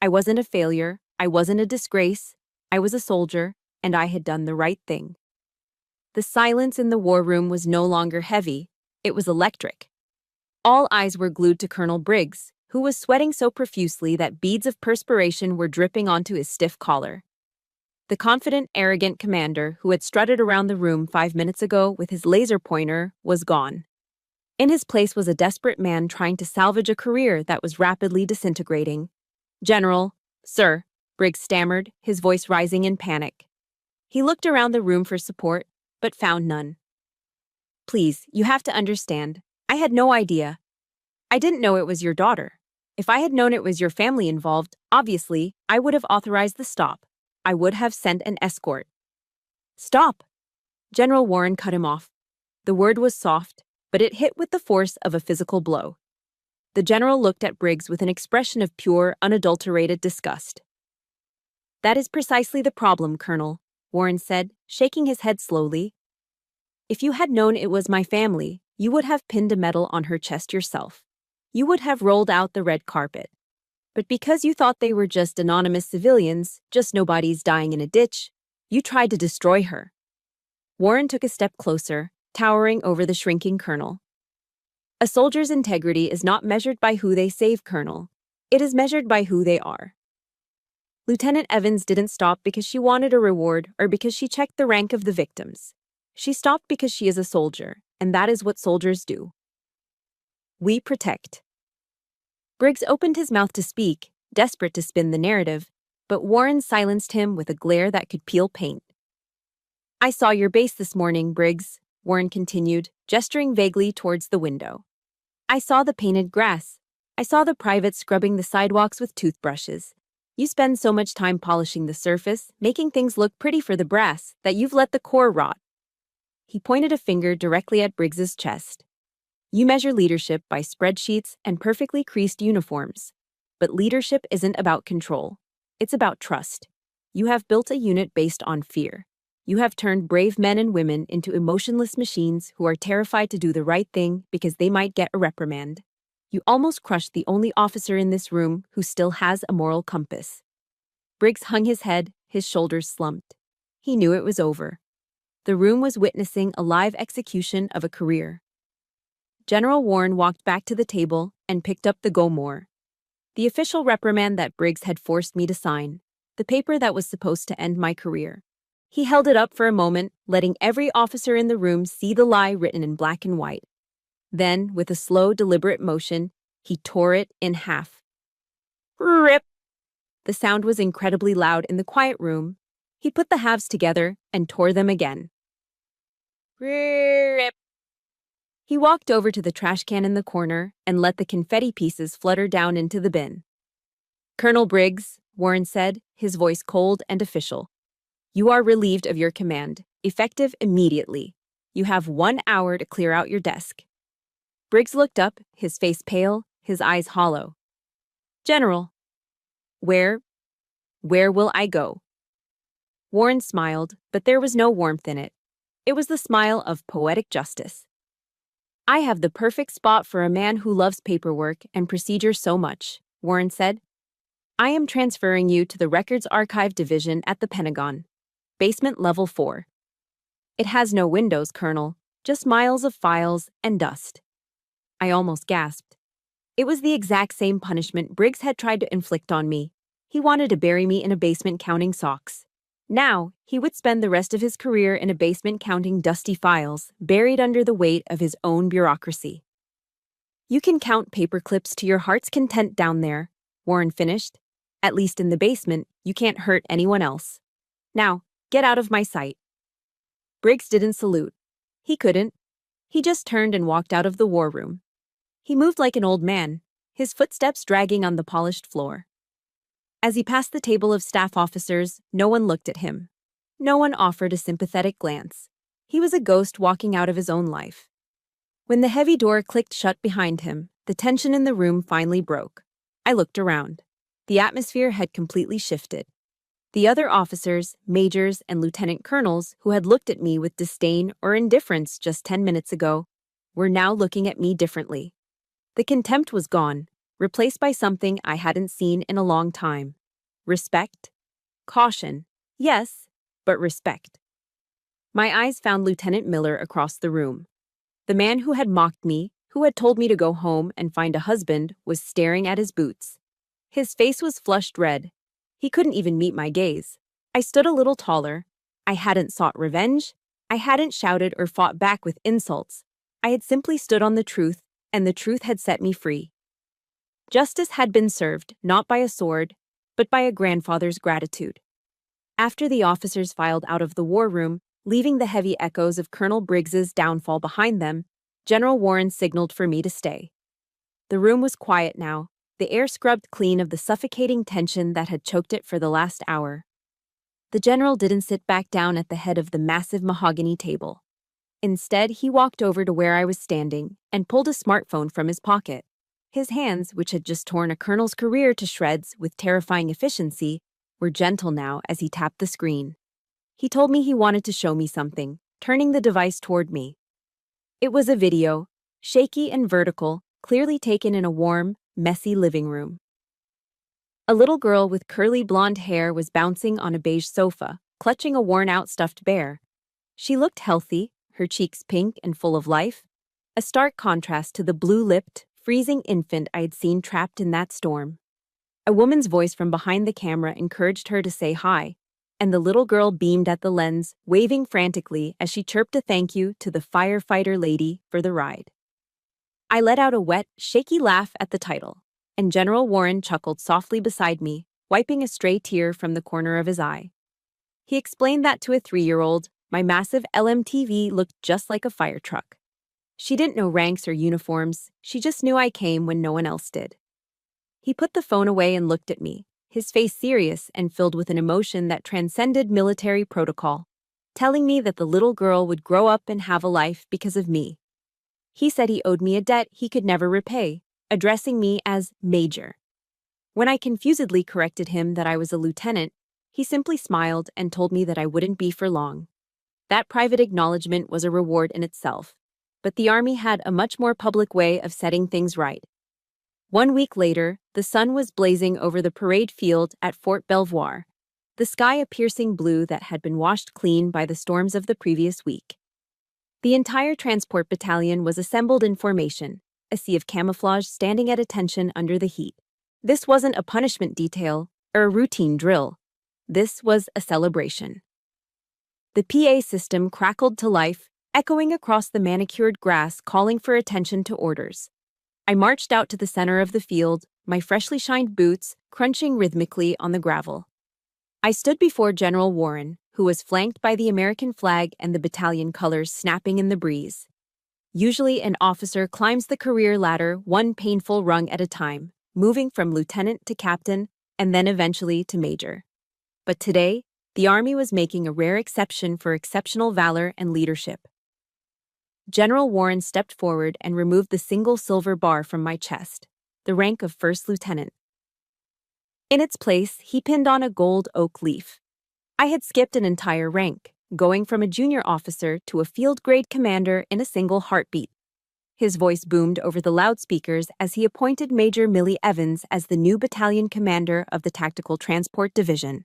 I wasn't a failure. I wasn't a disgrace. I was a soldier, and I had done the right thing. The silence in the war room was no longer heavy. It was electric. All eyes were glued to Colonel Briggs, who was sweating so profusely that beads of perspiration were dripping onto his stiff collar. The confident, arrogant commander who had strutted around the room 5 minutes ago with his laser pointer was gone. In his place was a desperate man trying to salvage a career that was rapidly disintegrating. General, sir, Briggs stammered, his voice rising in panic. He looked around the room for support, but found none. Please, you have to understand. I had no idea. I didn't know it was your daughter. If I had known it was your family involved, obviously, I would have authorized the stop. I would have sent an escort. Stop! General Warren cut him off. The word was soft, but it hit with the force of a physical blow. The general looked at Briggs with an expression of pure, unadulterated disgust. That is precisely the problem, Colonel, Warren said, shaking his head slowly. If you had known it was my family, you would have pinned a medal on her chest yourself. You would have rolled out the red carpet. But because you thought they were just anonymous civilians, just nobodies dying in a ditch, you tried to destroy her. Warren took a step closer, towering over the shrinking colonel. A soldier's integrity is not measured by who they save, Colonel. It is measured by who they are. Lieutenant Evans didn't stop because she wanted a reward or because she checked the rank of the victims. She stopped because she is a soldier, and that is what soldiers do. We protect. Briggs opened his mouth to speak, desperate to spin the narrative, but Warren silenced him with a glare that could peel paint. I saw your base this morning, Briggs, Warren continued, gesturing vaguely towards the window. I saw the painted grass. I saw the privates scrubbing the sidewalks with toothbrushes. You spend so much time polishing the surface, making things look pretty for the brass, that you've let the core rot. He pointed a finger directly at Briggs's chest. You measure leadership by spreadsheets and perfectly creased uniforms. But leadership isn't about control. It's about trust. You have built a unit based on fear. You have turned brave men and women into emotionless machines who are terrified to do the right thing because they might get a reprimand. You almost crushed the only officer in this room who still has a moral compass. Briggs hung his head, his shoulders slumped. He knew it was over. The room was witnessing a live execution of a career. General Warren walked back to the table and picked up the Go-More, the official reprimand that Briggs had forced me to sign, the paper that was supposed to end my career. He held it up for a moment, letting every officer in the room see the lie written in black and white. Then, with a slow, deliberate motion, he tore it in half. Rip! The sound was incredibly loud in the quiet room. He put the halves together and tore them again. Rip! He walked over to the trash can in the corner and let the confetti pieces flutter down into the bin. Colonel Briggs, Warren said, his voice cold and official. You are relieved of your command, effective immediately. You have 1 hour to clear out your desk. Briggs looked up, his face pale, his eyes hollow. General. Where will I go? Warren smiled, but there was no warmth in it. It was the smile of poetic justice. I have the perfect spot for a man who loves paperwork and procedure so much, Warren said. I am transferring you to the Records Archive Division at the Pentagon. Basement Level 4. It has no windows, Colonel, just miles of files and dust. I almost gasped. It was the exact same punishment Briggs had tried to inflict on me. He wanted to bury me in a basement counting socks. Now, he would spend the rest of his career in a basement counting dusty files, buried under the weight of his own bureaucracy. You can count paper clips to your heart's content down there, Warren finished. At least in the basement, you can't hurt anyone else. Now, get out of my sight. Briggs didn't salute. He couldn't. He just turned and walked out of the war room. He moved like an old man, his footsteps dragging on the polished floor. As he passed the table of staff officers, no one looked at him. No one offered a sympathetic glance. He was a ghost walking out of his own life. When the heavy door clicked shut behind him, the tension in the room finally broke. I looked around. The atmosphere had completely shifted. The other officers, majors, and lieutenant colonels who had looked at me with disdain or indifference just 10 minutes ago were now looking at me differently. The contempt was gone, replaced by something I hadn't seen in a long time. Respect. Caution. Yes, but respect. My eyes found Lieutenant Miller across the room. The man who had mocked me, who had told me to go home and find a husband, was staring at his boots. His face was flushed red. He couldn't even meet my gaze. I stood a little taller. I hadn't sought revenge. I hadn't shouted or fought back with insults. I had simply stood on the truth, and the truth had set me free. Justice had been served, not by a sword, but by a grandfather's gratitude. After the officers filed out of the war room, leaving the heavy echoes of Colonel Briggs's downfall behind them, General Warren signaled for me to stay. The room was quiet now, the air scrubbed clean of the suffocating tension that had choked it for the last hour. The general didn't sit back down at the head of the massive mahogany table. Instead, he walked over to where I was standing and pulled a smartphone from his pocket. His hands, which had just torn a colonel's career to shreds with terrifying efficiency, were gentle now as he tapped the screen. He told me he wanted to show me something, turning the device toward me. It was a video, shaky and vertical, clearly taken in a warm, messy living room. A little girl with curly blonde hair was bouncing on a beige sofa, clutching a worn-out stuffed bear. She looked healthy, her cheeks pink and full of life, a stark contrast to the blue-lipped, freezing infant I had seen trapped in that storm. A woman's voice from behind the camera encouraged her to say hi. and the little girl beamed at the lens, waving frantically as she chirped a thank you to the firefighter lady for the ride. I let out a wet, shaky laugh at the title, and General Warren chuckled softly beside me, wiping a stray tear from the corner of his eye. He explained that to a 3-year-old, my massive LMTV looked just like a fire truck. She didn't know ranks or uniforms, she just knew I came when no one else did. He put the phone away and looked at me, his face serious and filled with an emotion that transcended military protocol, telling me that the little girl would grow up and have a life because of me. He said he owed me a debt he could never repay, addressing me as Major. When I confusedly corrected him that I was a lieutenant, he simply smiled and told me that I wouldn't be for long. That private acknowledgement was a reward in itself, but the Army had a much more public way of setting things right. 1 week later, the sun was blazing over the parade field at Fort Belvoir, the sky a piercing blue that had been washed clean by the storms of the previous week. The entire transport battalion was assembled in formation, a sea of camouflage standing at attention under the heat. This wasn't a punishment detail or a routine drill. This was a celebration. The PA system crackled to life, echoing across the manicured grass, calling for attention to orders. I marched out to the center of the field, my freshly shined boots crunching rhythmically on the gravel. I stood before General Warren, who was flanked by the American flag and the battalion colors snapping in the breeze. Usually, an officer climbs the career ladder one painful rung at a time, moving from lieutenant to captain and then eventually to major. But today, the Army was making a rare exception for exceptional valor and leadership. General Warren stepped forward and removed the single silver bar from my chest, the rank of first lieutenant. In its place, he pinned on a gold oak leaf. I had skipped an entire rank, going from a junior officer to a field-grade commander in a single heartbeat. His voice boomed over the loudspeakers as he appointed Major Millie Evans as the new battalion commander of the Tactical Transport Division.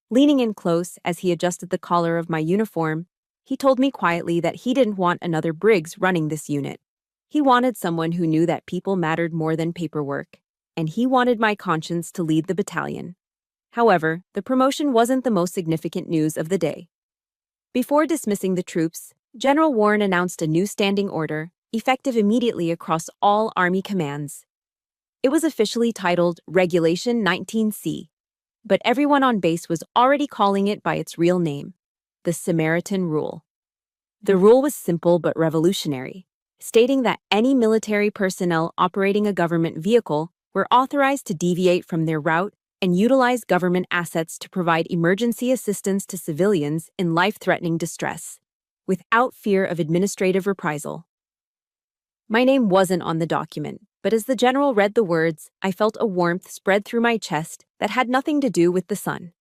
Leaning in close as he adjusted the collar of my uniform, he told me quietly that he didn't want another Briggs running this unit. He wanted someone who knew that people mattered more than paperwork, and he wanted my conscience to lead the battalion. However, the promotion wasn't the most significant news of the day. Before dismissing the troops, General Warren announced a new standing order, effective immediately across all Army commands. It was officially titled Regulation 19C, but everyone on base was already calling it by its real name, the Samaritan Rule. The rule was simple but revolutionary, stating that any military personnel operating a government vehicle were authorized to deviate from their route and utilize government assets to provide emergency assistance to civilians in life-threatening distress, without fear of administrative reprisal. My name wasn't on the document, but as the general read the words, I felt a warmth spread through my chest that had nothing to do with the sun.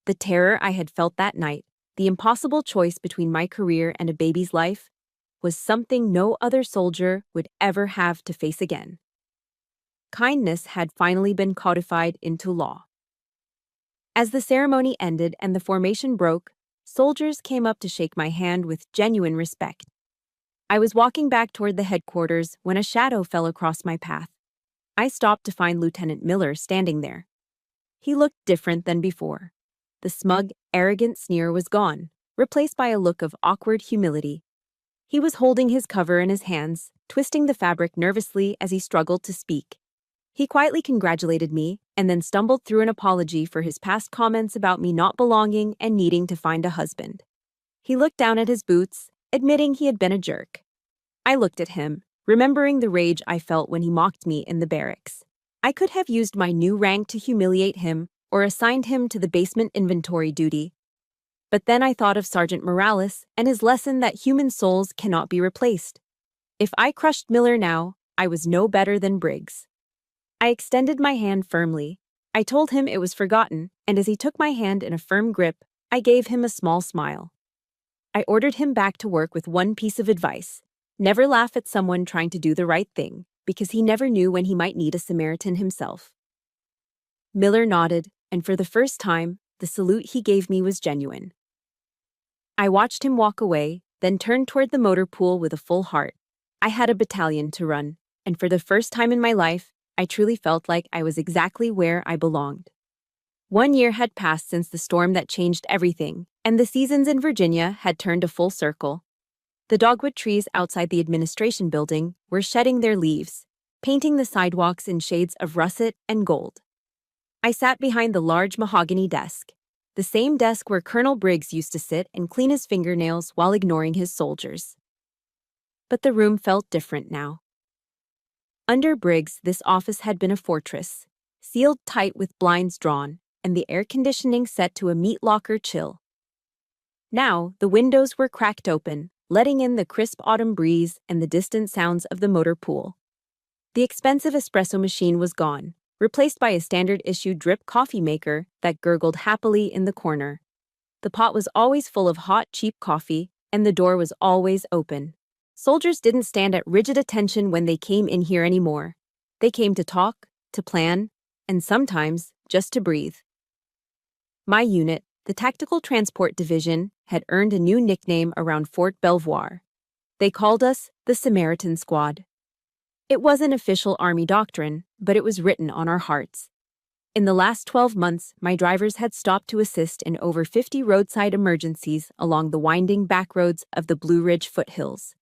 The terror I had felt that night, the impossible choice between my career and a baby's life, was something no other soldier would ever have to face again. Kindness had finally been codified into law. As the ceremony ended and the formation broke, soldiers came up to shake my hand with genuine respect. I was walking back toward the headquarters when a shadow fell across my path. I stopped to find Lieutenant Miller standing there. He looked different than before. The smug, arrogant sneer was gone, replaced by a look of awkward humility. He was holding his cover in his hands, twisting the fabric nervously as he struggled to speak. He quietly congratulated me and then stumbled through an apology for his past comments about me not belonging and needing to find a husband. He looked down at his boots, admitting he had been a jerk. I looked at him, remembering the rage I felt when he mocked me in the barracks. I could have used my new rank to humiliate him or assigned him to the basement inventory duty. But then I thought of Sergeant Morales and his lesson that human souls cannot be replaced. If I crushed Miller now, I was no better than Briggs. I extended my hand firmly. I told him it was forgotten, and as he took my hand in a firm grip, I gave him a small smile. I ordered him back to work with one piece of advice: never laugh at someone trying to do the right thing, because he never knew when he might need a Samaritan himself. Miller nodded, and for the first time, the salute he gave me was genuine. I watched him walk away, then turned toward the motor pool with a full heart. I had a battalion to run, and for the first time in my life, I truly felt like I was exactly where I belonged. 1 year had passed since the storm that changed everything, and the seasons in Virginia had turned a full circle. The dogwood trees outside the administration building were shedding their leaves, painting the sidewalks in shades of russet and gold. I sat behind the large mahogany desk, the same desk where Colonel Briggs used to sit and clean his fingernails while ignoring his soldiers. But the room felt different now. Under Briggs, this office had been a fortress, sealed tight with blinds drawn, and the air conditioning set to a meat locker chill. Now, the windows were cracked open, letting in the crisp autumn breeze and the distant sounds of the motor pool. The expensive espresso machine was gone, replaced by a standard-issue drip coffee maker that gurgled happily in the corner. The pot was always full of hot, cheap coffee, and the door was always open. Soldiers didn't stand at rigid attention when they came in here anymore. They came to talk, to plan, and sometimes just to breathe. My unit, the Tactical Transport Division, had earned a new nickname around Fort Belvoir. They called us the Samaritan Squad. It wasn't official Army doctrine, but it was written on our hearts. In the last 12 months, my drivers had stopped to assist in over 50 roadside emergencies along the winding back roads of the Blue Ridge foothills.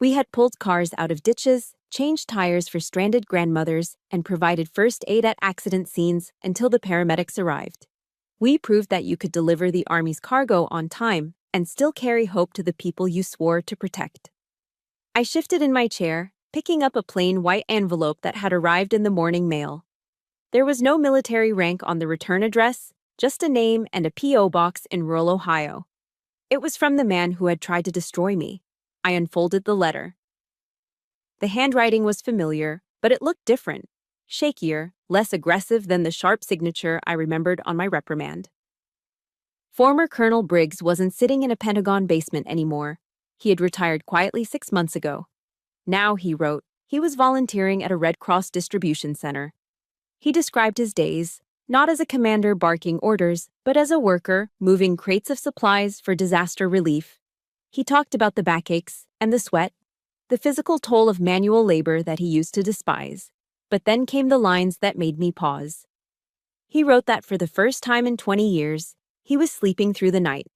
We had pulled cars out of ditches, changed tires for stranded grandmothers, and provided first aid at accident scenes until the paramedics arrived. We proved that you could deliver the Army's cargo on time and still carry hope to the people you swore to protect. I shifted in my chair, picking up a plain white envelope that had arrived in the morning mail. There was no military rank on the return address, just a name and a P.O. box in rural Ohio. It was from the man who had tried to destroy me. I unfolded the letter. The handwriting was familiar, but it looked different, shakier, less aggressive than the sharp signature I remembered on my reprimand. Former Colonel Briggs wasn't sitting in a Pentagon basement anymore. He had retired quietly 6 months ago. Now, he wrote, he was volunteering at a Red Cross distribution center. He described his days, not as a commander barking orders, but as a worker moving crates of supplies for disaster relief. He talked about the backaches and the sweat, the physical toll of manual labor that he used to despise. But then came the lines that made me pause. He wrote that for the first time in 20 years, he was sleeping through the night.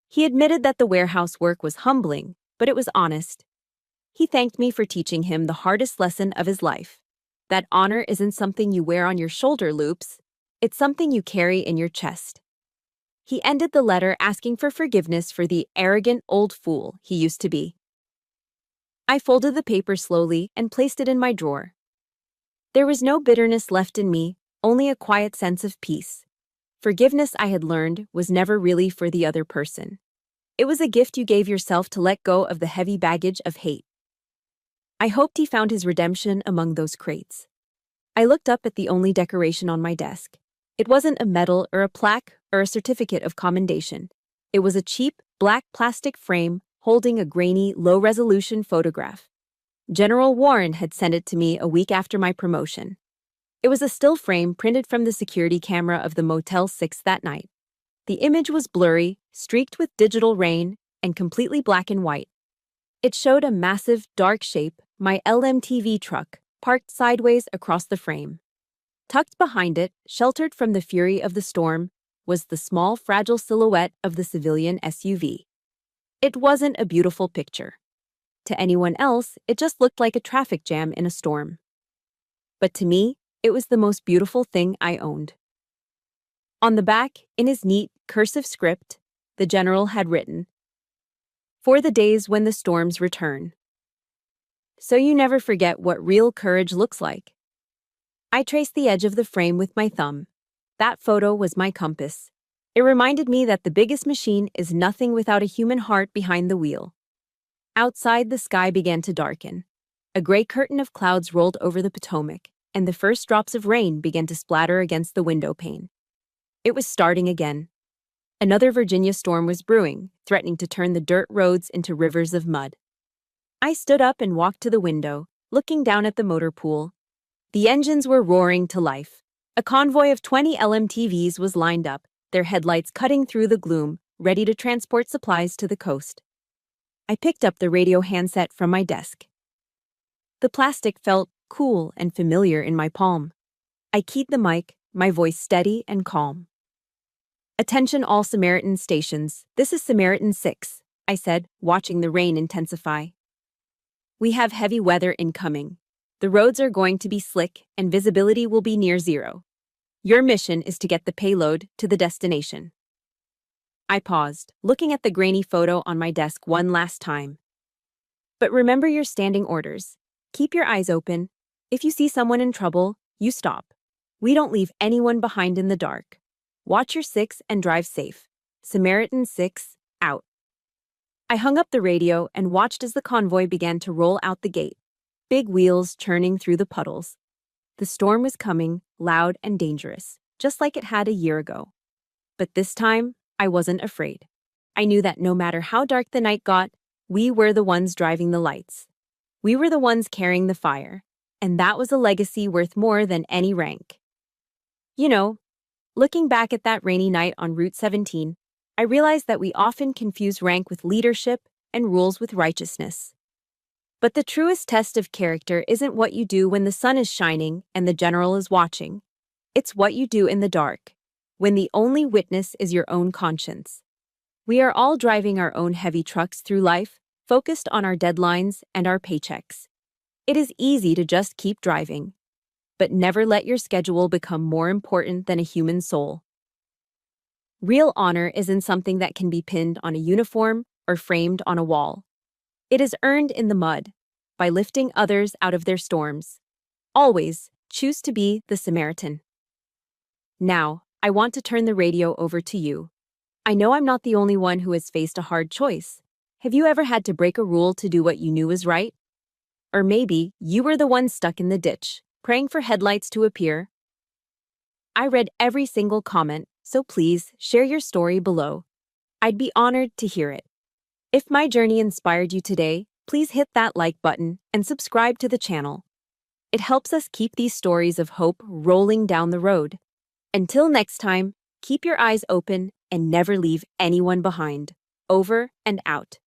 He admitted that the warehouse work was humbling, but it was honest. He thanked me for teaching him the hardest lesson of his life. That honor isn't something you wear on your shoulder loops, it's something you carry in your chest. He ended the letter asking for forgiveness for the arrogant old fool he used to be. I folded the paper slowly and placed it in my drawer. There was no bitterness left in me, only a quiet sense of peace. Forgiveness, I had learned, was never really for the other person. It was a gift you gave yourself to let go of the heavy baggage of hate. I hoped he found his redemption among those crates. I looked up at the only decoration on my desk. It wasn't a medal or a plaque or a certificate of commendation. It was a cheap, black plastic frame holding a grainy, low-resolution photograph. General Warren had sent it to me a week after my promotion. It was a still frame printed from the security camera of the Motel 6 that night. The image was blurry, streaked with digital rain, and completely black and white. It showed a massive, dark shape, my LMTV truck, parked sideways across the frame. Tucked behind it, sheltered from the fury of the storm, was the small, fragile silhouette of the civilian SUV. It wasn't a beautiful picture. To anyone else, it just looked like a traffic jam in a storm. But to me, it was the most beautiful thing I owned. On the back, in his neat, cursive script, the general had written, "For the days when the storms return." So you never forget what real courage looks like. I traced the edge of the frame with my thumb. That photo was my compass. It reminded me that the biggest machine is nothing without a human heart behind the wheel. Outside, the sky began to darken. A gray curtain of clouds rolled over the Potomac, and the first drops of rain began to splatter against the window pane. It was starting again. Another Virginia storm was brewing, threatening to turn the dirt roads into rivers of mud. I stood up and walked to the window, looking down at the motor pool. The engines were roaring to life. A convoy of 20 LMTVs was lined up, their headlights cutting through the gloom, ready to transport supplies to the coast. I picked up the radio handset from my desk. The plastic felt cool and familiar in my palm. I keyed the mic, my voice steady and calm. Attention all Samaritan stations, this is Samaritan 6, I said, watching the rain intensify. We have heavy weather incoming. The roads are going to be slick and visibility will be near zero. Your mission is to get the payload to the destination. I paused, looking at the grainy photo on my desk one last time. But remember your standing orders. Keep your eyes open. If you see someone in trouble, you stop. We don't leave anyone behind in the dark. Watch your 6 and drive safe. Samaritan 6, out. I hung up the radio and watched as the convoy began to roll out the gate, big wheels churning through the puddles. The storm was coming, loud and dangerous, just like it had a year ago. But this time, I wasn't afraid. I knew that no matter how dark the night got, we were the ones driving the lights. We were the ones carrying the fire, and that was a legacy worth more than any rank. You know, looking back at that rainy night on Route 17, I realized that we often confuse rank with leadership and rules with righteousness. But the truest test of character isn't what you do when the sun is shining and the general is watching. It's what you do in the dark, when the only witness is your own conscience. We are all driving our own heavy trucks through life, focused on our deadlines and our paychecks. It is easy to just keep driving, but never let your schedule become more important than a human soul. Real honor isn't something that can be pinned on a uniform or framed on a wall. It is earned in the mud, by lifting others out of their storms. Always choose to be the Samaritan. Now, I want to turn the radio over to you. I know I'm not the only one who has faced a hard choice. Have you ever had to break a rule to do what you knew was right? Or maybe you were the one stuck in the ditch, praying for headlights to appear. I read every single comment, so please share your story below. I'd be honored to hear it. If my journey inspired you today, please hit that like button and subscribe to the channel. It helps us keep these stories of hope rolling down the road. Until next time, keep your eyes open and never leave anyone behind. Over and out.